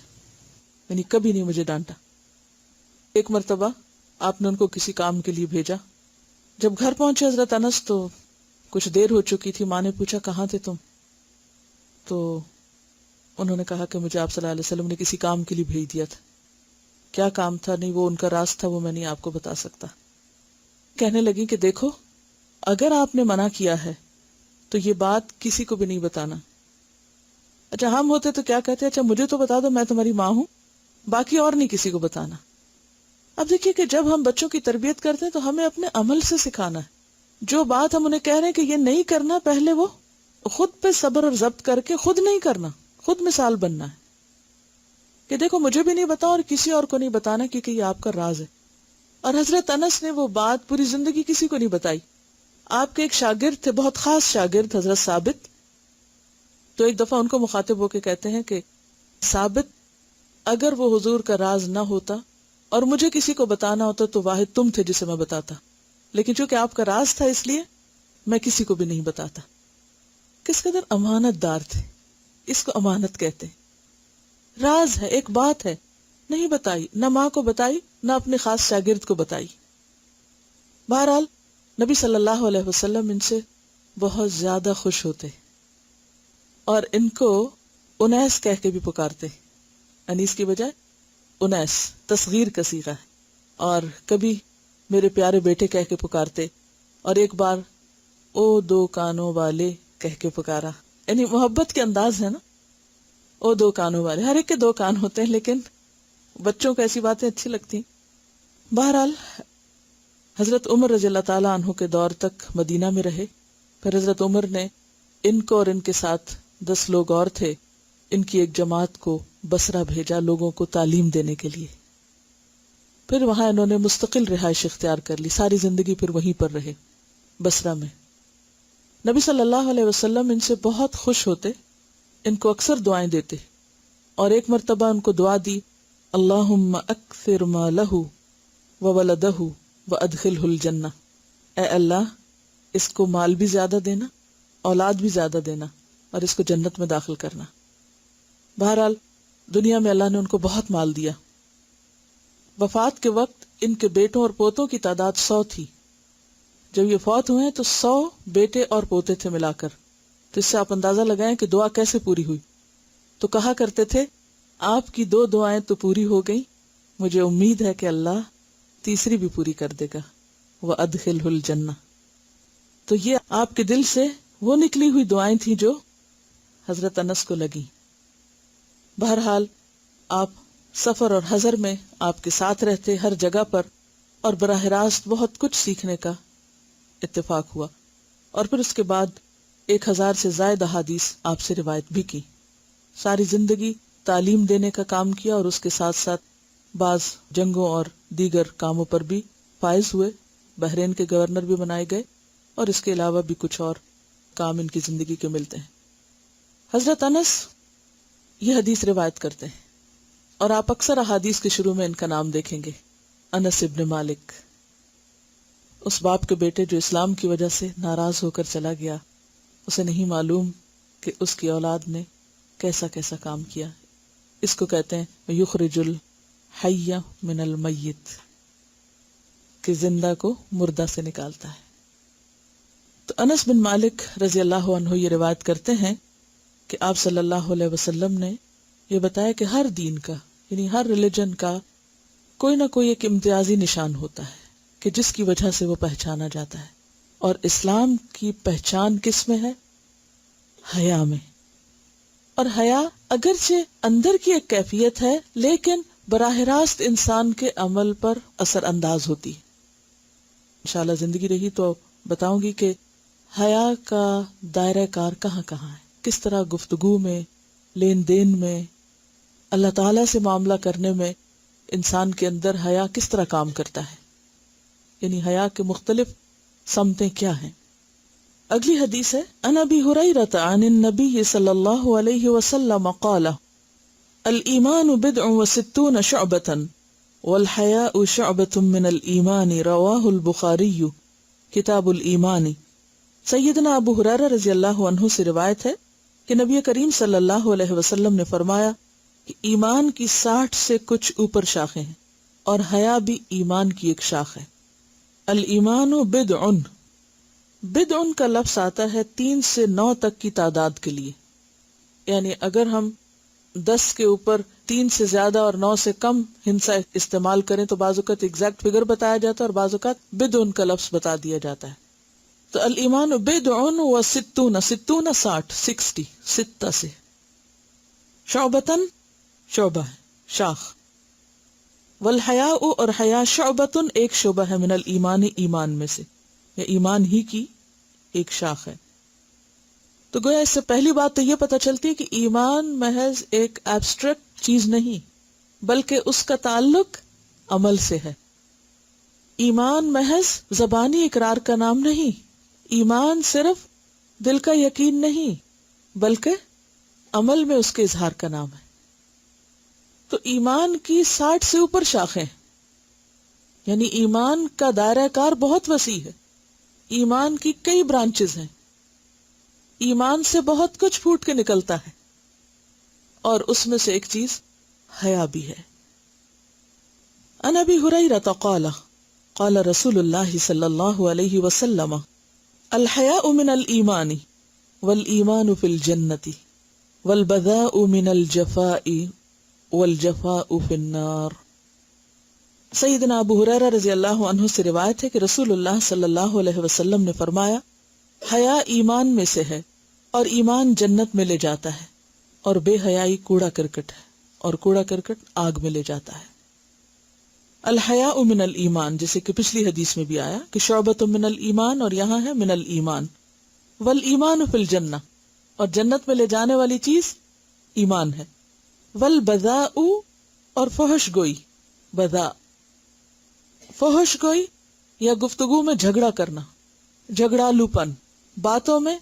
یعنی کبھی نہیں مجھے ڈانٹا۔ ایک مرتبہ آپ نے ان کو کسی کام کے لیے بھیجا، جب گھر پہنچے حضرت انس تو کچھ دیر ہو چکی تھی۔ ماں نے پوچھا کہاں تھے تم؟ تو انہوں نے کہا کہ مجھے آپ صلی اللہ علیہ وسلم نے کسی کام کے لیے بھیج دیا تھا۔ کیا کام تھا؟ نہیں، وہ ان کا راز تھا، وہ میں نہیں آپ کو بتا سکتا۔ کہنے لگی کہ دیکھو اگر آپ نے منع کیا ہے تو یہ بات کسی کو بھی نہیں بتانا۔ اچھا ہم ہوتے تو کیا کہتے؟ اچھا مجھے تو بتا دو، میں تمہاری ماں ہوں، باقی اور نہیں کسی کو بتانا۔ اب دیکھیے کہ جب ہم بچوں کی تربیت کرتے ہیں تو ہمیں اپنے عمل سے سکھانا ہے۔ جو بات ہم انہیں کہہ رہے ہیں کہ یہ نہیں کرنا، پہلے وہ خود پہ صبر اور ضبط کر کے خود نہیں کرنا، خود مثال بننا ہے کہ دیکھو مجھے بھی نہیں بتا اور کسی اور کو نہیں بتانا، کیونکہ یہ آپ کا راز ہے۔ اور حضرت انس نے وہ بات پوری زندگی کسی کو نہیں بتائی۔ آپ کے ایک شاگرد تھے، بہت خاص شاگرد، حضرت ثابت، تو ایک دفعہ ان کو مخاطب ہو کے کہتے ہیں کہ ثابت، اگر وہ حضور کا راز نہ ہوتا اور مجھے کسی کو بتانا ہوتا تو واحد تم تھے جسے میں بتاتا، لیکن چونکہ آپ کا راز تھا اس لیے میں کسی کو بھی نہیں بتاتا۔ کس قدر امانت دار تھے، اس کو امانت کہتے ہیں۔ راز ہے، ایک بات ہے، نہیں بتائی، نہ ماں کو بتائی نہ اپنے خاص شاگرد کو بتائی۔ بہرحال نبی صلی اللہ علیہ وسلم ان سے بہت زیادہ خوش ہوتے اور ان کو انیس کہہ کے بھی پکارتے، انیس کی بجائے انیس، تصغیر کا صیغہ ہے، اور کبھی میرے پیارے بیٹے کہہ کے پکارتے، اور ایک بار او 2 کانوں والے کہہ کے پکارا، یعنی محبت کے انداز ہے نا، او 2 کانوں والے۔ ہر ایک کے 2 کان ہوتے ہیں لیکن بچوں کو ایسی باتیں اچھی لگتی ہیں۔ بہرحال حضرت عمر رضی اللہ تعالیٰ عنہ کے دور تک مدینہ میں رہے، پھر حضرت عمر نے ان کو اور ان کے ساتھ 10 لوگ اور تھے، ان کی ایک جماعت کو بصرہ بھیجا لوگوں کو تعلیم دینے کے لیے۔ پھر وہاں انہوں نے مستقل رہائش اختیار کر لی، ساری زندگی پھر وہیں پر رہے بصرہ میں۔ نبی صلی اللہ علیہ وسلم ان سے بہت خوش ہوتے، ان کو اکثر دعائیں دیتے، اور ایک مرتبہ ان کو دعا دی، اللہم اکثر مالہ وولدہ وادخلہ الجنہ، اے اللہ اس کو مال بھی زیادہ دینا، اولاد بھی زیادہ دینا، اور اس کو جنت میں داخل کرنا۔ بہرحال دنیا میں اللہ نے ان کو بہت مال دیا۔ وفات کے وقت ان کے بیٹوں اور پوتوں کی تعداد 100 تھی۔ جب یہ فوت ہوئے تو 100 بیٹے اور پوتے تھے ملا کر، تو اس سے آپ اندازہ لگائیں کہ دعا کیسے پوری ہوئی۔ تو کہا کرتے تھے آپ کی 2 دعائیں تو پوری ہو گئی، مجھے امید ہے کہ اللہ تیسری بھی پوری کر دے گا، وَأَدْخِلْهُ الْجَنَّةَ۔ تو یہ آپ کے دل سے وہ نکلی ہوئی دعائیں تھیں جو حضرت انس کو لگیں۔ بہرحال آپ سفر اور حضر میں آپ کے ساتھ رہتے ہر جگہ پر، اور براہ راست بہت کچھ سیکھنے کا اتفاق ہوا، اور پھر اس کے بعد 1000 سے زائد احادیث آپ سے روایت بھی کی۔ ساری زندگی تعلیم دینے کا کام کیا، اور اس کے ساتھ ساتھ بعض جنگوں اور دیگر کاموں پر بھی فائز ہوئے، بحرین کے گورنر بھی بنائے گئے، اور اس کے علاوہ بھی کچھ اور کام ان کی زندگی کے ملتے ہیں۔ حضرت انس یہ حدیث روایت کرتے ہیں، اور آپ اکثر احادیث کے شروع میں ان کا نام دیکھیں گے، انس ابن مالک، اس باپ کے بیٹے جو اسلام کی وجہ سے ناراض ہو کر چلا گیا، اسے نہیں معلوم کہ اس کی اولاد نے کیسا کیسا کام کیا۔ اس کو کہتے ہیں یخرج الحی من المیت، کہ زندہ کو مردہ سے نکالتا ہے۔ تو انس بن مالک رضی اللہ عنہ یہ روایت کرتے ہیں کہ آپ صلی اللہ علیہ وسلم نے یہ بتایا کہ ہر دین کا، یعنی ہر ریلیجن کا کوئی نہ کوئی ایک امتیازی نشان ہوتا ہے کہ جس کی وجہ سے وہ پہچانا جاتا ہے، اور اسلام کی پہچان کس میں ہے؟ حیا میں۔ اور حیا اگرچہ اندر کی ایک کیفیت ہے، لیکن براہ راست انسان کے عمل پر اثر انداز ہوتی ہے۔ انشاءاللہ زندگی رہی تو بتاؤں گی کہ حیا کا دائرہ کار کہاں کہاں ہے، کس طرح گفتگو میں، لین دین میں، اللہ تعالیٰ سے معاملہ کرنے میں انسان کے اندر حیا کس طرح کام کرتا ہے، یعنی حیا کے مختلف سمتیں کیا ہیں۔ اگلی حدیث ہے، عن ابی ہریرہ عن النبی صلی اللہ علیہ وسلم قال الایمان بضع وستون شعبۃ والحیاء شعبۃ من الایمان رواہ البخاری کتاب الایمان۔ سیدنا ابو ہریرہ رضی اللہ عنہ سے روایت ہے کہ نبی کریم صلی اللہ علیہ وسلم نے فرمایا کہ ایمان کی 60 سے کچھ اوپر شاخیں ہیں، اور حیا بھی ایمان کی ایک شاخ ہے۔ الایمان بدع، بدع کا لفظ آتا ہے 3 سے 9 تک کی تعداد کے لیے، یعنی اگر ہم 10 کے اوپر 3 سے زیادہ اور 9 سے کم ہندسہ استعمال کریں تو بعض اوقات ایگزیکٹ فگر بتایا جاتا ہے، اور بعض اوقات بدع کا لفظ بتا دیا جاتا ہے۔ تو الایمان بدع و ستون، 60 ستہ سے، شعبتن شعبہ ہے، شاخ، والحیاء اور حیا شعبتن ایک شعبہ ہے، من الایمان ایمان میں سے، یا ایمان ہی کی ایک شاخ ہے۔ تو گویا اس سے پہلی بات تو یہ پتہ چلتی ہے کہ ایمان محض ایک ایبسٹریکٹ چیز نہیں، بلکہ اس کا تعلق عمل سے ہے۔ ایمان محض زبانی اقرار کا نام نہیں، ایمان صرف دل کا یقین نہیں، بلکہ عمل میں اس کے اظہار کا نام ہے۔ تو ایمان کی 60 سے اوپر شاخیں، یعنی ایمان کا دائرہ کار بہت وسیع ہے، ایمان کی کئی برانچز ہیں، ایمان سے بہت کچھ پھوٹ کے نکلتا ہے، اور اس میں سے ایک چیز حیا بھی ہے۔ عن ابی ہریرہ قال قال رسول اللہ صلی اللہ علیہ وسلم الحیاء من الایمان والایمان فی الجنۃ والبذاء من الجفاء والجفاء فی النار۔ سیدنا ابو ہریرہ رضی اللہ عنہ سے روایت ہے کہ رسول اللہ صلی اللہ علیہ وسلم نے فرمایا، حیا ایمان میں سے ہے، اور ایمان جنت میں لے جاتا ہے، اور بے حیائی کوڑا کرکٹ ہے۔ اور کوڑا کرکٹ آگ میں لے جاتا ہے. الحیاء من الایمان، جیسے کہ پچھلی حدیث میں بھی آیا کہ شعبۃ من الایمان، اور یہاں ہے من الایمان. والایمان فی الجنہ، اور جنت میں لے جانے والی چیز ایمان ہے. والبذاء، اور فحش گوئی. بذاء فحش گوئی یا گفتگو میں جھگڑا کرنا، جھگڑالو پن، باتوں میں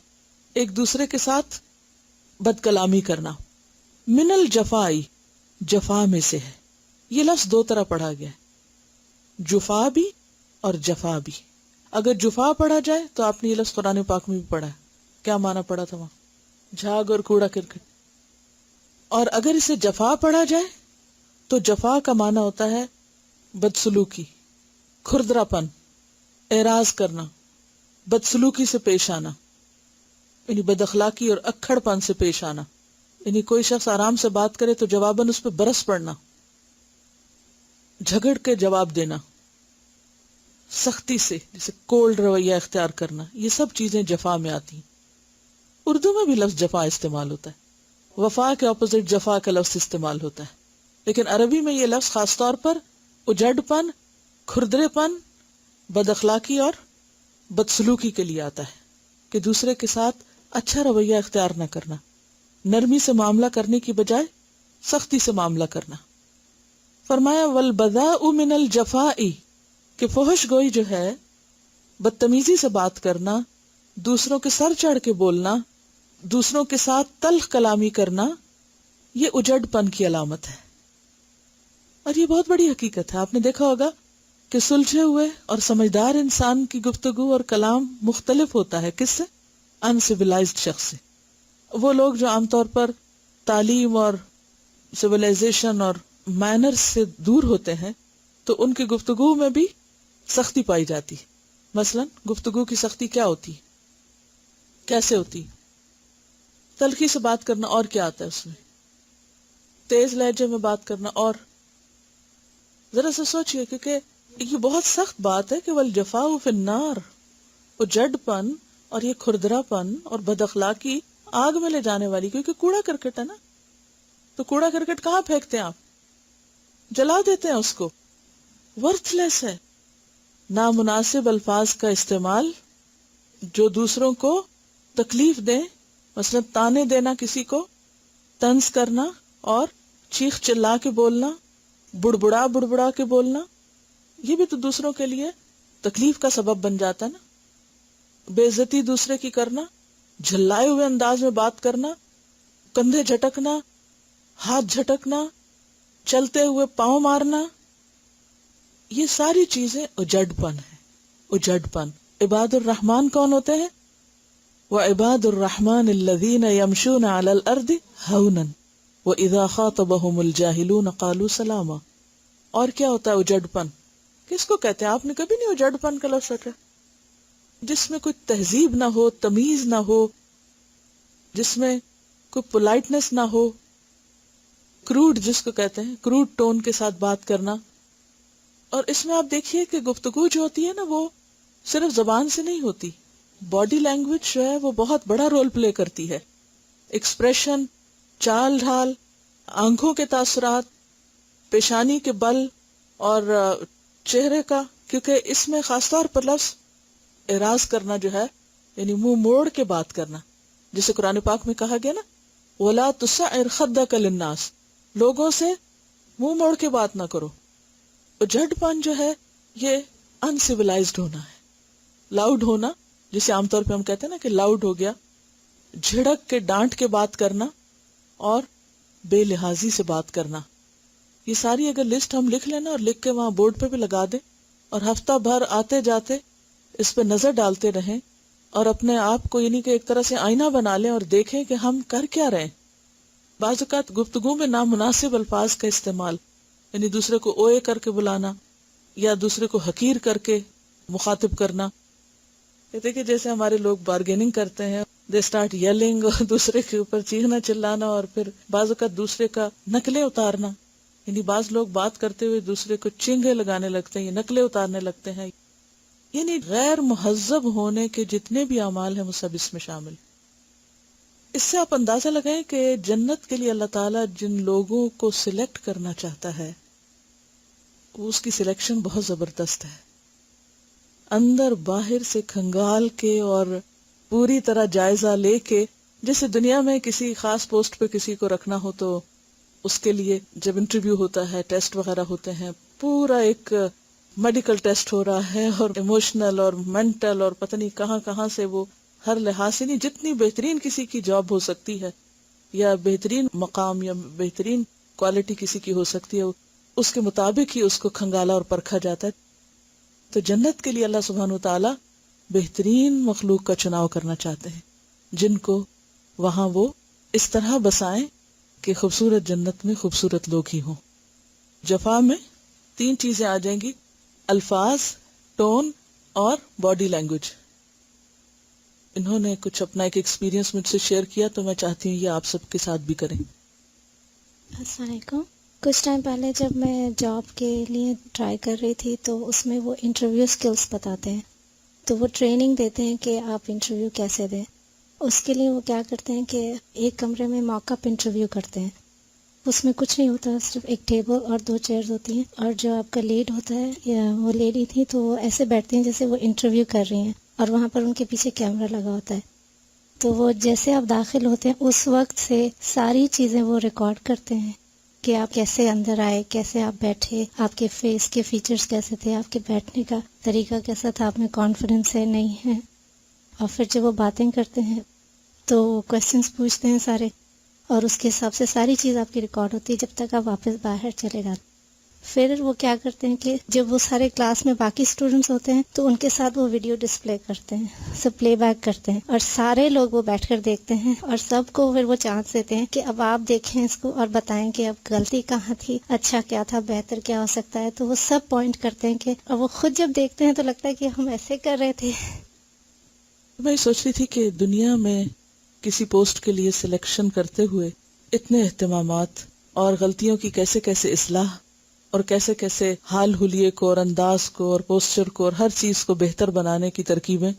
ایک دوسرے کے ساتھ بد کلامی کرنا. من الجفائی، جفا میں سے ہے. یہ لفظ دو طرح پڑھا گیا ہے، جفا بھی اور جفا بھی. اگر جفا پڑھا جائے تو آپ نے یہ لفظ قرآن پاک میں بھی پڑھا ہے. کیا معنی پڑا تھا وہاں؟ جھاگ اور کوڑا کرکٹ. اور اگر اسے جفا پڑھا جائے تو جفا کا معنی ہوتا ہے بدسلوکی، کھردرا پن، اعراض کرنا، بدسلوکی سے پیش آنا، یعنی بد اخلاقی اور اکھڑ پن سے پیش آنا. یعنی کوئی شخص آرام سے بات کرے تو جواباً اس پہ برس پڑنا، جھگڑ کے جواب دینا، سختی سے جیسے کولڈ رویہ اختیار کرنا. یہ سب چیزیں جفا میں آتی ہیں. اردو میں بھی لفظ جفا استعمال ہوتا ہے، وفا کے اپوزٹ جفا کا لفظ استعمال ہوتا ہے. لیکن عربی میں یہ لفظ خاص طور پر اجڑ پن، کھردرے پن، بد اخلاقی اور بدسلوکی کے لیے آتا ہے، کہ دوسرے کے ساتھ اچھا رویہ اختیار نہ کرنا، نرمی سے معاملہ کرنے کی بجائے سختی سے معاملہ کرنا. فرمایا والبذاء من الجفاء، کہ فحش گوئی جو ہے، بدتمیزی سے بات کرنا، دوسروں کے سر چڑھ کے بولنا، دوسروں کے ساتھ تلخ کلامی کرنا، یہ اجڑ پن کی علامت ہے. اور یہ بہت بڑی حقیقت ہے. آپ نے دیکھا ہوگا کہ سلجھے ہوئے اور سمجھدار انسان کی گفتگو اور کلام مختلف ہوتا ہے کس سے؟ انسیولائزڈ شخص سے. وہ لوگ جو عام طور پر تعلیم اور سویلائزیشن اور مینرز سے دور ہوتے ہیں تو ان کی گفتگو میں بھی سختی پائی جاتی. مثلا گفتگو کی سختی کیا ہوتی، کیسے ہوتی؟ تلخی سے بات کرنا، اور کیا آتا ہے اس میں؟ تیز لہجے میں بات کرنا. اور ذرا سا سوچئے، کیونکہ یہ بہت سخت بات ہے کہ والجفاء فی النار، اجڑ پن اور یہ کھردرا پن اور بد اخلاقی آگ میں لے جانے والی. کیونکہ کوڑا کرکٹ ہے نا، تو کوڑا کرکٹ کہاں پھینکتے ہیں آپ؟ جلا دیتے ہیں اس کو. ورتھ لیس ہے. نامناسب الفاظ کا استعمال جو دوسروں کو تکلیف دیں، مثلا تانے دینا، کسی کو طنز کرنا اور چیخ چلا کے بولنا، بڑبڑا کے بولنا، یہ بھی تو دوسروں کے لیے تکلیف کا سبب بن جاتا ہے نا. بے عزتی دوسرے کی کرنا، جھلائے ہوئے انداز میں بات کرنا، کندھے جھٹکنا، ہاتھ جھٹکنا، چلتے ہوئے پاؤں مارنا، یہ ساری چیزیں اجڑ پن ہے. اجڑ پن. عباد الرحمن کون ہوتے ہیں؟ وعباد الرحمن الذین یمشون علی الارض ہونا واذا خاطبهم الجاہلون قالوا سلاما. اور کیا ہوتا ہے اجڑ پن؟ کس کو کہتے ہیں؟ آپ نے کبھی نہیں اجڑ پن کا لفظ سنا؟ جس میں کوئی تہذیب نہ ہو، تمیز نہ ہو، جس میں کوئی پولائٹنس نہ ہو، کروڈ جس کو کہتے ہیں، کروڈ ٹون کے ساتھ بات کرنا. اور اس میں آپ دیکھیے کہ گفتگو جو ہوتی ہے نا، وہ صرف زبان سے نہیں ہوتی، باڈی لینگویج جو ہے وہ بہت بڑا رول پلے کرتی ہے. ایکسپریشن، چال ڈھال، آنکھوں کے تاثرات، پیشانی کے بل اور چہرے کا، کیونکہ اس میں خاص طور پر لفظ اعراض کرنا جو ہے، یعنی منہ موڑ کے بات کرنا، جسے قرآن پاک میں کہا گیا نا وَلَا تُسَعِّرْ خَدَّكَ لِلنَّاسِ، لوگوں سے منہ موڑ کے بات نہ کرو. اجڑ پن جو ہے یہ انسیولائزڈ ہونا ہے، لاؤڈ ہونا، جسے عام طور پہ ہم کہتے ہیں نا کہ لاؤڈ ہو گیا، جھڑک کے ڈانٹ کے بات کرنا اور بے لحاظی سے بات کرنا. یہ ساری اگر لسٹ ہم لکھ لینا اور لکھ کے وہاں بورڈ پہ بھی لگا دیں اور ہفتہ بھر آتے جاتے اس پہ نظر ڈالتے رہیں اور اپنے آپ کو یعنی کہ ایک طرح سے آئینہ بنا لیں اور دیکھیں کہ ہم کر کیا رہے ہیں. بعض اوقات گفتگو میں نامناسب الفاظ کا استعمال، یعنی دوسرے کو اوئے کر کے بلانا یا دوسرے کو حقیر کر کے مخاطب کرنا. کہتے کہ جیسے ہمارے لوگ بارگیننگ کرتے ہیں، دے اسٹارٹ یلنگ، اور دوسرے کے اوپر چیخنا چلانا، اور پھر بعض اوقات دوسرے کا نقلیں اتارنا. یعنی بعض لوگ بات کرتے ہوئے دوسرے کو چنگے لگانے لگتے ہیں یا نقلیں اتارنے لگتے ہیں. یعنی غیر مہذب ہونے کے جتنے بھی اعمال ہیں وہ سب اس میں شامل. اس سے آپ اندازہ لگائیں کہ جنت کے لیے اللہ تعالیٰ جن لوگوں کو سلیکٹ کرنا چاہتا ہے وہ اس کی سلیکشن بہت زبردست ہے. اندر باہر سے کھنگال کے اور پوری طرح جائزہ لے کے، جیسے دنیا میں کسی خاص پوسٹ پہ کسی کو رکھنا ہو تو اس کے لیے جب انٹرویو ہوتا ہے، ٹیسٹ وغیرہ ہوتے ہیں، پورا ایک میڈیکل ٹیسٹ ہو رہا ہے اور ایموشنل اور مینٹل اور پتہ نہیں کہاں کہاں سے وہ ہر لحاظ سے، نہیں جتنی بہترین کسی کی جاب ہو سکتی ہے یا بہترین مقام یا بہترین کوالٹی کسی کی ہو سکتی ہے، اس کے مطابق ہی اس کو کھنگالا اور پرکھا جاتا ہے. تو جنت کے لیے اللہ سبحانہ وتعالی بہترین مخلوق کا چناؤ کرنا چاہتے ہیں جن کو وہاں وہ اس طرح بسائیں کہ خوبصورت جنت میں خوبصورت لوگ ہی ہوں. جفا میں 3 چیزیں آ جائیں گی: الفاظ، ٹون اور باڈی لینگویج. انہوں نے کچھ اپنا ایک ایکسپیرینس مجھ سے شیئر کیا تو میں چاہتی ہوں یہ آپ سب کے ساتھ بھی کریں. السلام علیکم. کچھ ٹائم پہلے جب میں جاب کے لیے ٹرائی کر رہی تھی تو اس میں وہ انٹرویو سکلز بتاتے ہیں، تو وہ ٹریننگ دیتے ہیں کہ آپ انٹرویو کیسے دیں. اس کے لیے وہ کیا کرتے ہیں کہ ایک کمرے میں موک اپ انٹرویو کرتے ہیں. اس میں کچھ نہیں ہوتا، صرف ایک ٹیبل اور 2 چیئرز ہوتی ہیں، اور جو آپ کا لیڈ ہوتا ہے یا وہ لیڈی تھی تو وہ ایسے بیٹھتی ہیں جیسے وہ انٹرویو کر رہی ہیں، اور وہاں پر ان کے پیچھے کیمرہ لگا ہوتا ہے. تو وہ جیسے آپ داخل ہوتے ہیں اس وقت سے ساری چیزیں وہ ریکارڈ کرتے ہیں کہ آپ کیسے اندر آئے، کیسے آپ بیٹھے، آپ کے فیس کے فیچرز کیسے تھے، آپ کے بیٹھنے کا طریقہ کیسا تھا، آپ میں کانفیڈنس ہے نہیں ہے. اور پھر جب وہ باتیں کرتے ہیں تو کویسچنس پوچھتے ہیں سارے، اور اس کے حساب سے ساری چیز آپ کی ریکارڈ ہوتی ہے جب تک آپ واپس باہر چلے جاتے. پھر وہ کیا کرتے ہیں کہ جب وہ سارے کلاس میں باقی اسٹوڈنٹس ہوتے ہیں تو ان کے ساتھ وہ ویڈیو ڈسپلے کرتے ہیں، سب پلے بیک کرتے ہیں، اور سارے لوگ وہ بیٹھ کر دیکھتے ہیں، اور سب کو پھر وہ چانس دیتے ہیں کہ اب آپ دیکھیں اس کو اور بتائیں کہ اب غلطی کہاں تھی، اچھا کیا تھا، بہتر کیا ہو سکتا ہے. تو وہ سب پوائنٹ کرتے ہیں کہ، اور وہ خود جب دیکھتے ہیں تو لگتا ہے کہ ہم ایسے کر رہے تھے. میں سوچ رہی تھی کہ دنیا میں کسی پوسٹ کے لیے سلیکشن کرتے ہوئے اتنے اہتمامات اور غلطیوں کی کیسے کیسے اصلاح اور کیسے کیسے حال حلیے کو اور انداز کو اور پوسچر کو اور ہر چیز کو بہتر بنانے کی ترکیبیں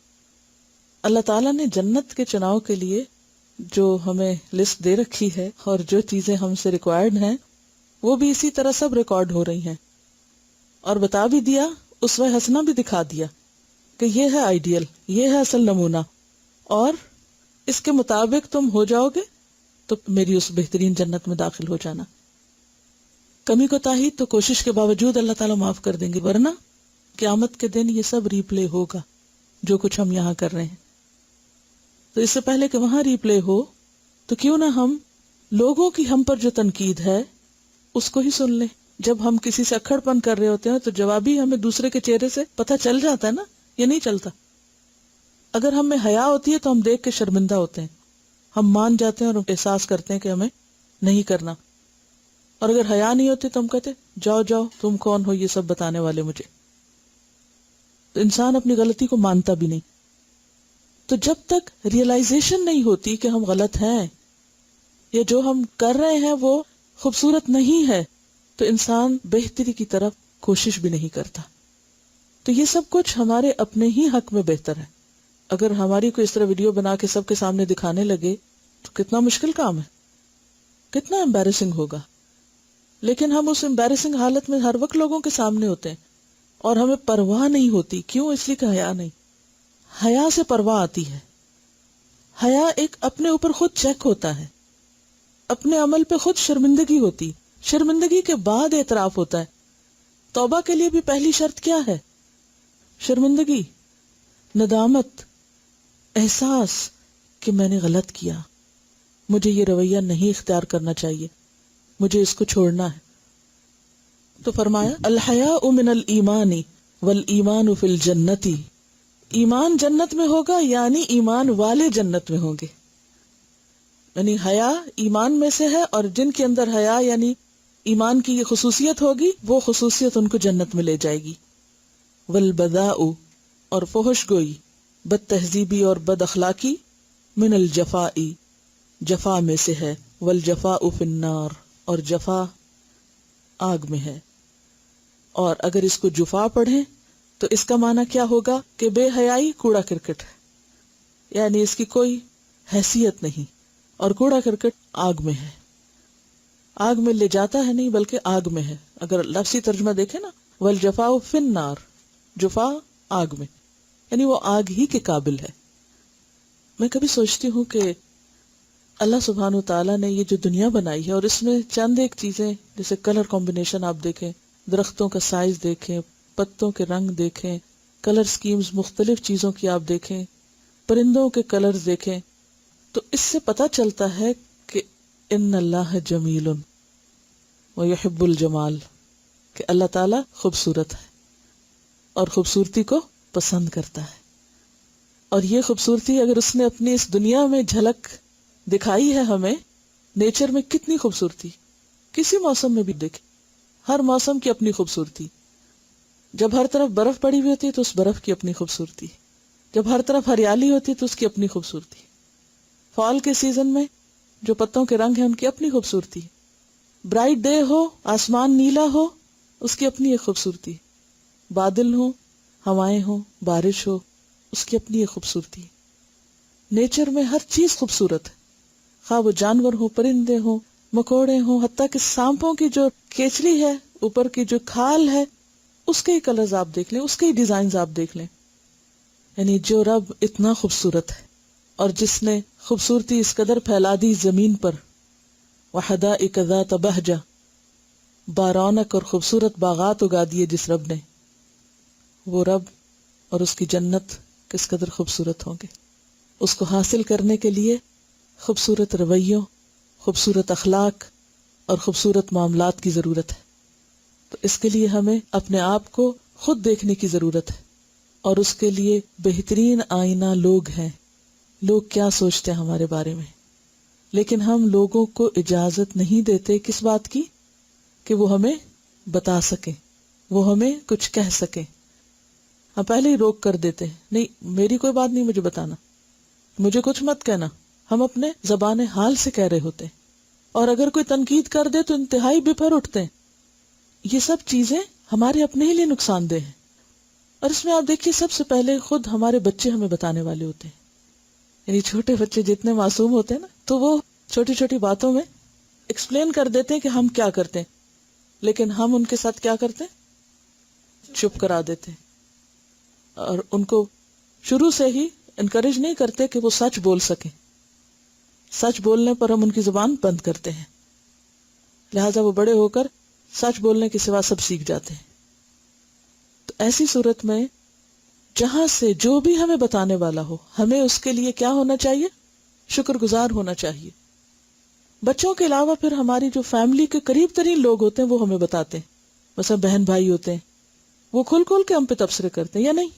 اللہ تعالیٰ نے جنت کے چناؤ کے لیے جو ہمیں لسٹ دے رکھی ہے اور جو چیزیں ہم سے ریکوائرڈ ہیں وہ بھی اسی طرح سب ریکارڈ ہو رہی ہیں، اور بتا بھی دیا، اسوہ حسنہ بھی دکھا دیا کہ یہ ہے آئیڈیل، یہ ہے اصل نمونہ، اور اس کے مطابق تم ہو جاؤ گے تو میری اس بہترین جنت میں داخل ہو جانا. کمی کوتاہی تو کوشش کے باوجود اللہ تعالیٰ معاف کر دیں گے، ورنہ قیامت کے دن یہ سب ری پلے ہوگا جو کچھ ہم یہاں کر رہے ہیں. تو اس سے پہلے کہ وہاں ری پلے ہو تو کیوں نہ ہم لوگوں کی ہم پر جو تنقید ہے اس کو ہی سن لیں. جب ہم کسی سے اکھڑ پن کر رہے ہوتے ہیں تو جوابی ہمیں دوسرے کے چہرے سے پتہ چل جاتا ہے نا، یہ نہیں چلتا. اگر ہم میں حیا ہوتی ہے تو ہم دیکھ کے شرمندہ ہوتے ہیں، ہم مان جاتے ہیں اور احساس کرتے ہیں کہ ہمیں نہیں کرنا. اور اگر حیا نہیں ہوتی تو ہم کہتے جاؤ جاؤ، تم کون ہو یہ سب بتانے والے مجھے. تو انسان اپنی غلطی کو مانتا بھی نہیں. تو جب تک ریئلائزیشن نہیں ہوتی کہ ہم غلط ہیں یا جو ہم کر رہے ہیں وہ خوبصورت نہیں ہے تو انسان بہتری کی طرف کوشش بھی نہیں کرتا. تو یہ سب کچھ ہمارے اپنے ہی حق میں بہتر ہے. اگر ہماری کوئی اس طرح ویڈیو بنا کے سب کے سامنے دکھانے لگے تو کتنا مشکل کام ہے، کتنا امبیرسنگ ہوگا. لیکن ہم اس امبیرسنگ حالت میں ہر وقت لوگوں کے سامنے ہوتے ہیں اور ہمیں پرواہ نہیں ہوتی. کیوں؟ اس لیے کہ حیا نہیں. حیا سے پرواہ آتی ہے. حیا ایک اپنے اوپر خود چیک ہوتا ہے، اپنے عمل پہ خود شرمندگی ہوتی، شرمندگی کے بعد اعتراف ہوتا ہے. توبہ کے لیے بھی پہلی شرط کیا ہے؟ شرمندگی، ندامت، احساس کہ میں نے غلط کیا، مجھے یہ رویہ نہیں اختیار کرنا چاہیے، مجھے اس کو چھوڑنا ہے. تو فرمایا الحیاء من الایمان والایمان فی الجنت، ایمان جنت میں ہوگا یعنی ایمان والے جنت میں ہوں گے. یعنی حیا ایمان میں سے ہے، اور جن کے اندر حیا یعنی ایمان کی یہ خصوصیت ہوگی وہ خصوصیت ان کو جنت میں لے جائے گی. والبذاء، اور فحش گوئی، بد تہذیبی اور بد اخلاقی، من الجفاء، جفا میں سے ہے. والجفاء فی النار، اور جفا آگ میں ہے. اور اگر اس کو جفا پڑھیں تو اس کا معنی کیا ہوگا کہ بے حیائی کوڑا کرکٹ ہے، یعنی اس کی کوئی حیثیت نہیں. اور کوڑا کرکٹ آگ میں ہے. آگ میں لے جاتا ہے نہیں بلکہ آگ میں ہے. اگر لفظی ترجمہ دیکھیں نا، والجفاء فی النار، جفا آگ میں، یعنی وہ آگ ہی کے قابل ہے. میں کبھی سوچتی ہوں کہ اللہ سبحانہ و تعالیٰ نے یہ جو دنیا بنائی ہے، اور اس میں چند ایک چیزیں جیسے کلر کمبینیشن آپ دیکھیں، درختوں کا سائز دیکھیں، پتوں کے رنگ دیکھیں، کلر سکیمز مختلف چیزوں کی آپ دیکھیں، پرندوں کے کلرز دیکھیں، تو اس سے پتہ چلتا ہے کہ ان اللہ جمیل ویحب الجمال، کہ اللہ تعالیٰ خوبصورت ہے اور خوبصورتی کو پسند کرتا ہے. اور یہ خوبصورتی اگر اس نے اپنی اس دنیا میں جھلک دکھائی ہے ہمیں، نیچر میں کتنی خوبصورتی، کسی موسم میں بھی دیکھیں، ہر موسم کی اپنی خوبصورتی. جب ہر طرف برف پڑی ہوئی ہوتی ہے تو اس برف کی اپنی خوبصورتی، جب ہر طرف ہریالی ہوتی ہے تو اس کی اپنی خوبصورتی. فال کے سیزن میں جو پتوں کے رنگ ہیں ان کی اپنی خوبصورتی. برائٹ ڈے ہو، آسمان نیلا ہو، اس کی اپنی ایک خوبصورتی. بادل ہو، ہوائیں ہو، بارش ہو، اس کی اپنی ایک خوبصورتی. نیچر میں ہر چیز خوبصورت ہے، خواہ وہ جانور ہو، پرندے ہوں، مکوڑے ہوں، حتیٰ کہ سانپوں کی جو کیچلی ہے، اوپر کی جو کھال ہے، اس کے ہی کلرز آپ دیکھ لیں، اس کے ہی ڈیزائنز آپ دیکھ لیں. یعنی جو رب اتنا خوبصورت ہے اور جس نے خوبصورتی اس قدر پھیلا دی زمین پر، وحدائق ذات بہجہ، بارونق اور خوبصورت باغات اگا دیے جس رب نے، وہ رب اور اس کی جنت کس قدر خوبصورت ہوں گے. اس کو حاصل کرنے کے لیے خوبصورت رویوں، خوبصورت اخلاق اور خوبصورت معاملات کی ضرورت ہے. تو اس کے لیے ہمیں اپنے آپ کو خود دیکھنے کی ضرورت ہے، اور اس کے لیے بہترین آئینہ لوگ ہیں. لوگ کیا سوچتے ہیں ہمارے بارے میں، لیکن ہم لوگوں کو اجازت نہیں دیتے کس بات کی، کہ وہ ہمیں بتا سکیں، وہ ہمیں کچھ کہہ سکیں. ہم پہلے ہی روک کر دیتے ہیں، نہیں میری کوئی بات نہیں مجھے بتانا، مجھے کچھ مت کہنا. ہم اپنے زبان حال سے کہہ رہے ہوتے ہیں، اور اگر کوئی تنقید کر دے تو انتہائی بپھر اٹھتے ہیں. یہ سب چیزیں ہمارے اپنے ہی لیے نقصان دہ ہیں. اور اس میں آپ دیکھیے سب سے پہلے خود ہمارے بچے ہمیں بتانے والے ہوتے ہیں. یعنی چھوٹے بچے جتنے معصوم ہوتے ہیں نا، تو وہ چھوٹی چھوٹی باتوں میں ایکسپلین کر دیتے ہیں کہ ہم کیا کرتے ہیں، لیکن ہم ان کے ساتھ کیا کرتے ہیں، چپ کرا دیتے ہیں، اور ان کو شروع سے ہی انکریج نہیں کرتے کہ وہ سچ بول سکیں. سچ بولنے پر ہم ان کی زبان بند کرتے ہیں، لہذا وہ بڑے ہو کر سچ بولنے کے سوا سب سیکھ جاتے ہیں. تو ایسی صورت میں جہاں سے جو بھی ہمیں بتانے والا ہو، ہمیں اس کے لیے کیا ہونا چاہیے، شکر گزار ہونا چاہیے. بچوں کے علاوہ پھر ہماری جو فیملی کے قریب ترین لوگ ہوتے ہیں وہ ہمیں بتاتے ہیں. مثلا بہن بھائی ہوتے ہیں، وہ کھل کھل کے ہم پہ تبصرے کرتے ہیں یا نہیں.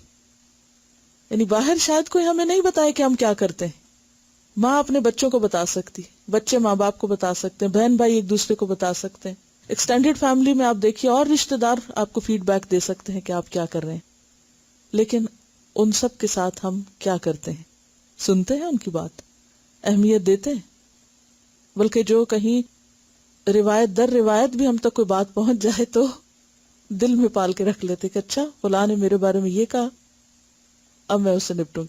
یعنی باہر شاید کوئی ہمیں نہیں بتائے کہ ہم کیا کرتے ہیں. ماں اپنے بچوں کو بتا سکتی، بچے ماں باپ کو بتا سکتے ہیں، بہن بھائی ایک دوسرے کو بتا سکتے ہیں، ایکسٹینڈیڈ فیملی میں آپ دیکھیے اور رشتہ دار آپ کو فیڈ بیک دے سکتے ہیں کہ آپ کیا کر رہے ہیں. لیکن ان سب کے ساتھ ہم کیا کرتے ہیں، سنتے ہیں ان کی بات، اہمیت دیتے ہیں. بلکہ جو کہیں روایت در روایت بھی ہم تک کوئی بات پہنچ جائے تو دل میں پال کے رکھ لیتے کہ اچھا فلاں نے میرے بارے میں یہ کہا، اب میں اس سے نپٹوں.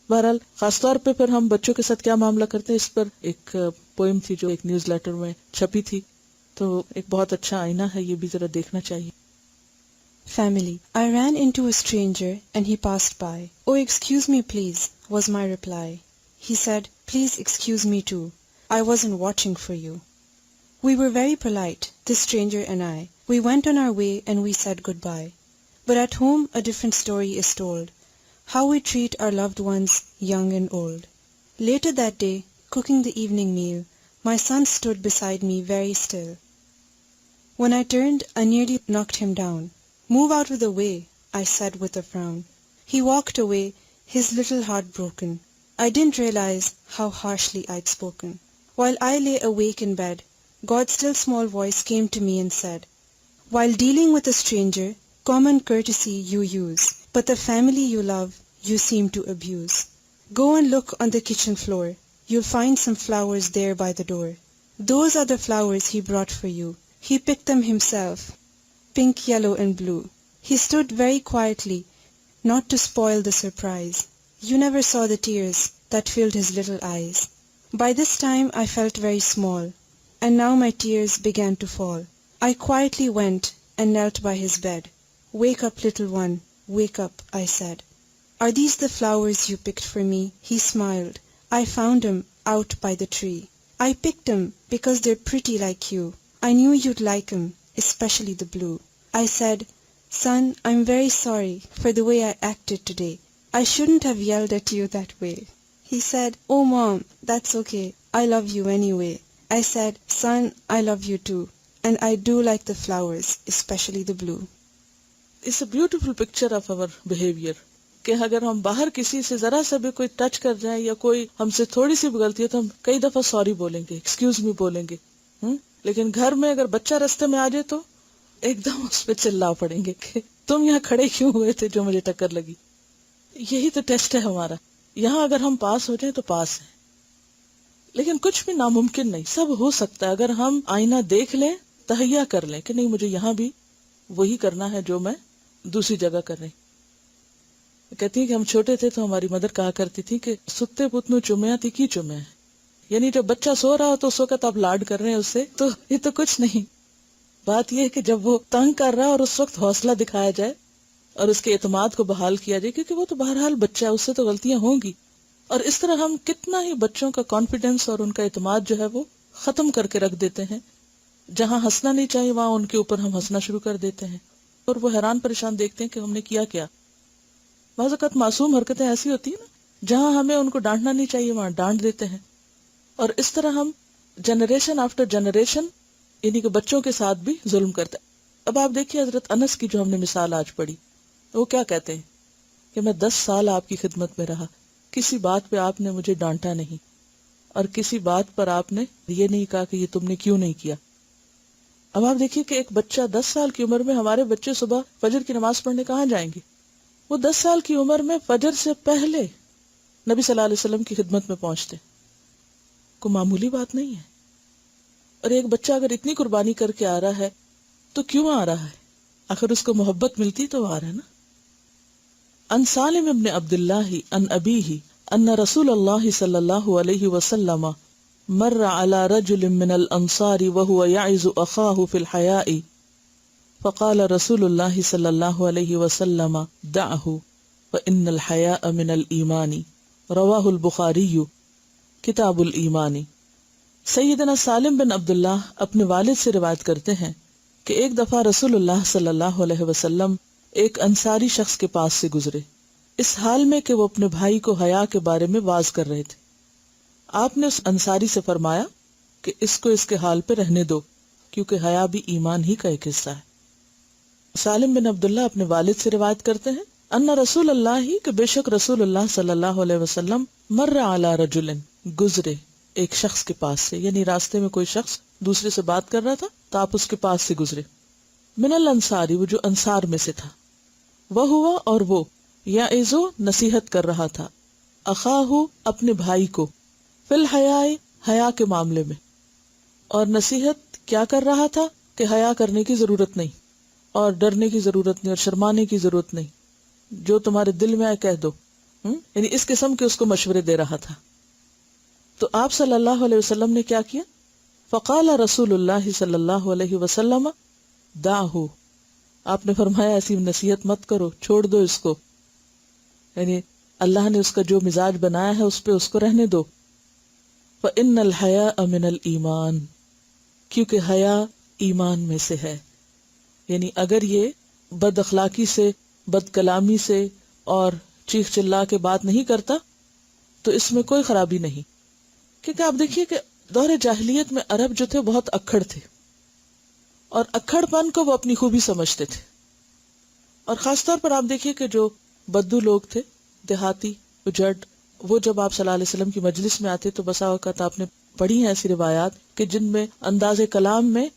بہرحال خاص طور پہ پھر ہم بچوں کے ساتھ کیا معاملہ کرتے ہیں، اس پر ایک پوئم تھی جو ایک نیوز لیٹر میں چھپی تھی، تو ایک بہت اچھا آئینہ ہے، یہ بھی ذرا دیکھنا چاہیے. Family. I ran into a stranger and he passed by. Oh, excuse me please, was my reply. He said, please excuse me too. I wasn't watching for you. We were very polite, this stranger and I. We went on our way and we said goodbye. But at home a different story is told. How we treat our loved ones, young and old. Later that day, cooking the evening meal, my son stood beside me very still. When I turned, I nearly knocked him down. Move out of the way, I said with a frown. He walked away, his little heart broken. I didn't realize how harshly I'd spoken. While I lay awake in bed, God's still small voice came to me and said, while dealing with a stranger, common courtesy you use, but the family you love, you seem to abuse. Go and look on the kitchen floor. You'll find some flowers there by the door. Those are the flowers he brought for you. He picked them himself. Pink, yellow and blue. He stood very quietly, not to spoil the surprise. You never saw the tears that filled his little eyes. By this time I felt very small, and now my tears began to fall. I quietly went and knelt by his bed. "Wake up, little one, wake up," I said. "Are these the flowers you picked for me?" He smiled. "I found 'em out by the tree. I picked 'em because they're pretty like you. I knew you'd like 'em, especially the blue." I said, "Son, I'm very sorry for the way I acted today. I shouldn't have yelled at you that way." He said, "Oh Mom, that's okay. I love you anyway." I said, "Son, I love you too. And I do like the flowers, especially the blue." It's a beautiful picture of our behavior کہ اگر ہم باہر کسی سے ذرا سا بھی کوئی ٹچ کر جائیں یا کوئی ہم سے تھوڑی سی بھی غلطی ہے تو ہم کئی دفعہ سوری بولیں گے، ایکسکیوز می بولیں گے، لیکن گھر میں اگر بچہ رستے میں آ جائے تو ایک دم اس پہ چلا پڑیں گے کہ تم یہاں کھڑے کیوں ہوئے تھے جو مجھے ٹکر لگی. یہی تو ٹیسٹ ہے ہمارا. یہاں اگر ہم پاس ہو جائیں تو پاس ہیں، لیکن کچھ بھی ناممکن نہیں، سب ہو سکتا ہے اگر ہم آئینہ دیکھ لیں، تہیا کر لیں کہ نہیں مجھے یہاں بھی وہی کرنا ہے جو میں دوسری جگہ کر رہی. کہتی ہیں کہ ہم چھوٹے تھے تو ہماری مدر کہا کرتی تھی کہ ستے پتنو چومیا تھی کی چومیا ہے، یعنی جب بچہ سو رہا ہو تو اس وقت آپ لاڈ کر رہے ہیں اس سے، تو یہ تو کچھ نہیں. بات یہ ہے کہ جب وہ تنگ کر رہا ہے اور اس وقت حوصلہ دکھایا جائے اور اس کے اعتماد کو بحال کیا جائے، کیونکہ وہ تو بہرحال بچہ ہے، اس سے تو غلطیاں ہوں گی. اور اس طرح ہم کتنا ہی بچوں کا کانفیڈینس اور ان کا اعتماد جو ہے وہ ختم کر کے رکھ دیتے ہیں. جہاں ہنسنا نہیں چاہیے وہاں ان کے اوپر ہم ہنسنا شروع کر دیتے ہیں اور وہ حیران پریشان دیکھتے ہیں کہ ہم نے کیا. بعض اوقات معصوم حرکتیں ایسی ہوتی ہیں نا جہاں ہمیں ان کو ڈانٹنا نہیں چاہیے وہاں ڈانٹ دیتے ہیں. اور اس طرح ہم جنریشن آفٹر جنریشن یعنی کہ بچوں کے ساتھ بھی ظلم کرتے ہیں. اب آپ دیکھیے حضرت انس کی جو ہم نے مثال آج پڑھی، وہ کیا کہتے ہیں کہ میں 10 سال آپ کی خدمت میں رہا، کسی بات پہ آپ نے مجھے ڈانٹا نہیں اور کسی بات پر آپ نے یہ نہیں کہا کہ یہ تم نے کیوں نہیں کیا. اب آپ دیکھیے کہ ایک بچہ 10 سال کی عمر میں، ہمارے بچے صبح فجر کی نماز پڑھنے کہاں جائیں گے؟ وہ 10 سال کی عمر میں فجر سے پہلے نبی صلی اللہ علیہ وسلم کی خدمت میں پہنچتے. کوئی معمولی بات نہیں ہے. اور ایک بچہ اگر اتنی قربانی کر کے آ رہا ہے تو کیوں آ رہا ہے؟ آخر اس کو محبت ملتی تو آ رہا ہے نا. ان سالم ابن عبداللہ ان ابیہ ان رسول اللہ صلی اللہ علیہ وسلم مر على رجل من الانصار وهو يعظ اخاه في الحياء فقال رسول الله صلی اللہ علیہ وسلم دعه فإن الحياء من الإيمان رواہ البخاری کتاب الایمان. سیدنا سالم بن عبداللہ اپنے والد سے روایت کرتے ہیں کہ ایک دفعہ رسول اللہ صلی اللہ علیہ وسلم ایک انصاری شخص کے پاس سے گزرے، اس حال میں کہ وہ اپنے بھائی کو حیا کے بارے میں واز کر رہے تھے. آپ نے اس انصاری سے فرمایا کہ اس کو اس کے حال پہ رہنے دو، کیونکہ حیا بھی ایمان ہی کا ایک حصہ ہے. سالم بن عبداللہ اپنے والد سے روایت کرتے ہیں ان رسول اللہ کہ بے شک رسول اللہ صلی اللہ علیہ وسلم مر علی رجل گزرے ایک شخص کے پاس سے، یعنی راستے میں کوئی شخص دوسرے سے بات کر رہا تھا تو آپ اس کے پاس سے گزرے. من الانصاری وہ جو انصار میں سے تھا، وہ ہوا اور وہ یعظو نصیحت کر رہا تھا، اخاہ اپنے بھائی کو، فی الحیاء حیا کے معاملے میں. اور نصیحت کیا کر رہا تھا کہ حیا کرنے کی ضرورت نہیں اور ڈرنے کی ضرورت نہیں اور شرمانے کی ضرورت نہیں، جو تمہارے دل میں آئے کہہ دو، یعنی اس قسم کے اس کو مشورے دے رہا تھا. تو آپ صلی اللہ علیہ وسلم نے کیا کیا؟ فقال رسول اللہ صلی اللہ علیہ وسلم دعہ، آپ نے فرمایا ایسی نصیحت مت کرو، چھوڑ دو اس کو، یعنی اللہ نے اس کا جو مزاج بنایا ہے اس پہ اس کو رہنے دو. فإن الحیاء من الایمان، کیونکہ حیا ایمان میں سے ہے. یعنی اگر یہ بد اخلاقی سے، بد کلامی سے اور چیخ چلا کے بات نہیں کرتا تو اس میں کوئی خرابی نہیں. کیونکہ آپ دیکھیے کہ دور جاہلیت میں عرب جو تھے بہت اکھڑ تھے اور اکھڑ پن کو وہ اپنی خوبی سمجھتے تھے. اور خاص طور پر آپ دیکھیے کہ جو بدو لوگ تھے، دیہاتی اجڑ، وہ جب آپ صلی اللہ علیہ وسلم کی مجلس میں آتے تو بسا اوقات آپ نے پڑھی ہیں ایسی روایات کہ جن میں انداز کلام میں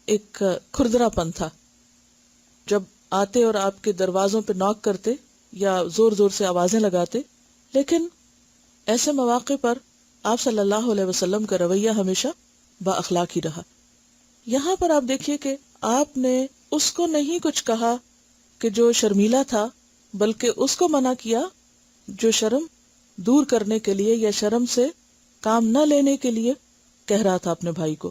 ایک کھردرا پن تھا. جب آتے اور آپ کے دروازوں پہ نوک کرتے یا زور زور سے آوازیں لگاتے، لیکن ایسے مواقع پر آپ صلی اللہ علیہ وسلم کا رویہ ہمیشہ با اخلاق ہی رہا. یہاں پر آپ دیکھیے کہ آپ نے اس کو نہیں کچھ کہا کہ جو شرمیلا تھا، بلکہ اس کو منع کیا جو شرم دور کرنے کے لیے یا شرم سے کام نہ لینے کے لیے کہہ رہا تھا اپنے بھائی کو.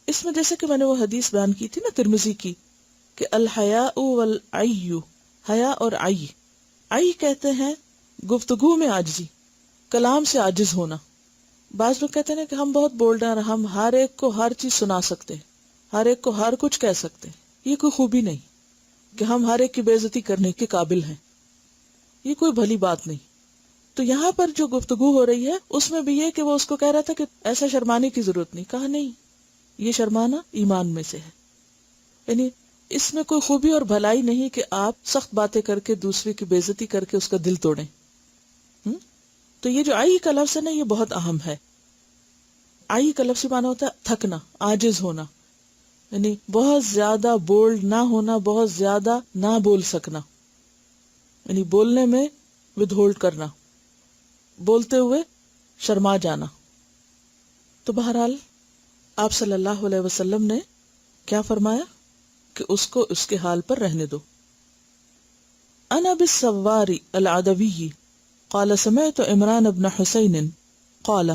اس میں جیسے کہ میں نے وہ حدیث بیان کی تھی نا ترمذی کی کہ الحیاء والعی، حیا اور عی کہتے ہیں گفتگو میں عاجزی، کلام سے عاجز ہونا. بعض لوگ کہتے ہیں کہ ہم بہت بولڈ ہیں اور ہم ہر ایک کو ہر چیز سنا سکتے ہیں، ہر ایک کو ہر کچھ کہہ سکتے ہیں. یہ کوئی خوبی نہیں کہ ہم ہر ایک کی بے عزتی کرنے کے قابل ہیں، یہ کوئی بھلی بات نہیں. تو یہاں پر جو گفتگو ہو رہی ہے اس میں بھی یہ کہ وہ اس کو کہہ رہا تھا کہ ایسا شرمانے کی ضرورت نہیں. کہا نہیں، یہ شرمانا ایمان میں سے ہے. یعنی اس میں کوئی خوبی اور بھلائی نہیں کہ آپ سخت باتیں کر کے دوسرے کی بے عزتی کر کے اس کا دل توڑیں. تو یہ جو آئی کا لفظ ہے نا، یہ بہت اہم ہے. آئی کا لفظ معنی ہوتا ہے تھکنا، عاجز ہونا، یعنی بہت زیادہ بولڈ نہ ہونا، بہت زیادہ نہ بول سکنا، یعنی بولنے میں ود ہولڈ کرنا، بولتے ہوئے شرما جانا. تو بہرحال آپ صلی اللہ علیہ وسلم نے کیا فرمایا کہ اس کو اس کے حال پر رہنے دو. عن ابی السوار العدوی قال سمعت عمران بن حسین قال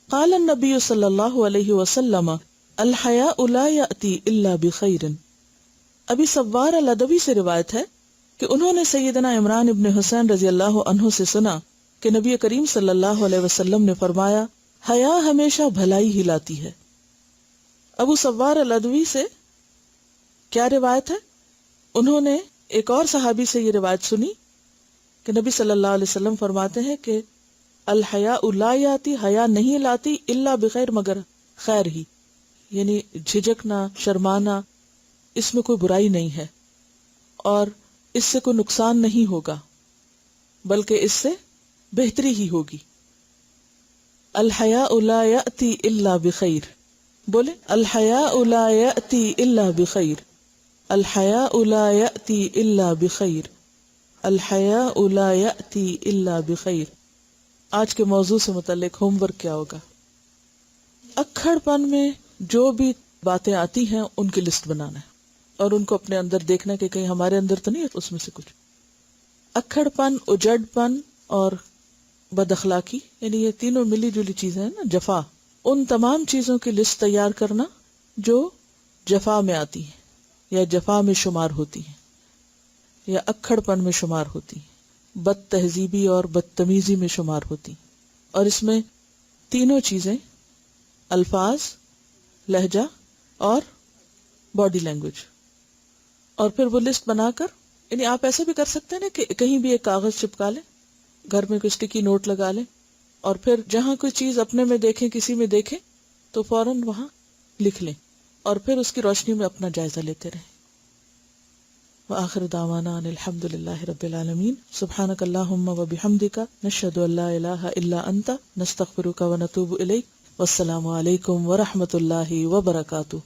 قال النبی صلی اللہ علیہ وسلم الحیاء لا یأتی الا بخیر. ابی سوار العدوی سے روایت ہے کہ انہوں نے سیدنا عمران ابن حسین رضی اللہ عنہ سے سنا کہ نبی کریم صلی اللہ علیہ وسلم نے فرمایا حیا ہمیشہ بھلائی ہی لاتی ہے. ابو سوار العدوی سے کیا روایت ہے؟ انہوں نے ایک اور صحابی سے یہ روایت سنی کہ نبی صلی اللہ علیہ وسلم فرماتے ہیں کہ الحیاء لا یاتی، حیا نہیں لاتی الا بخیر مگر خیر ہی، یعنی جھجکنا، شرمانا، اس میں کوئی برائی نہیں ہے اور اس سے کوئی نقصان نہیں ہوگا بلکہ اس سے بہتری ہی ہوگی. الحیاء لا یاتی الا بخیر، بولے الحیاء لا یاتی الا بخیر، الحیاء لا یاتی الا بخیر، الحیاء لا یاتی الا بخیر. آج کے موضوع سے متعلق ہوم ورک کیا ہوگا؟ اکھڑ پن میں جو بھی باتیں آتی ہیں ان کی لسٹ بنانا ہے اور ان کو اپنے اندر دیکھنا کہ کہیں ہمارے اندر تو نہیں ہے اس میں سے کچھ. اکھڑ پن، اجڑ پن اور بد اخلاقی، یعنی یہ تینوں ملی جلی چیزیں ہیں نا، جفا، ان تمام چیزوں کی لسٹ تیار کرنا جو جفا میں آتی ہیں یا جفا میں شمار ہوتی ہیں یا اکھڑ پن میں شمار ہوتی ہیں، بد تہذیبی اور بدتمیزی میں شمار ہوتی ہیں. اور اس میں تینوں چیزیں الفاظ، لہجہ اور باڈی لینگویج. اور پھر وہ لسٹ بنا کر، یعنی آپ ایسے بھی کر سکتے ہیں نا کہ کہیں بھی ایک کاغذ چپکا لیں، گھر میں کوئی اسٹیکی نوٹ لگا لیں اور پھر جہاں کوئی چیز اپنے میں دیکھیں، کسی میں دیکھیں تو فوراً وہاں لکھ لیں اور پھر اس کی روشنی میں اپنا جائزہ لیتے رہیں. وآخر دعوانا ان الحمد للہ رب العالمین. سبحانک اللہم وبحمدک، نشہد ان لا الہ الا انت، نستغفرک ونتوب الیک. والسلام علیکم ورحمۃ اللہ وبرکاتہ.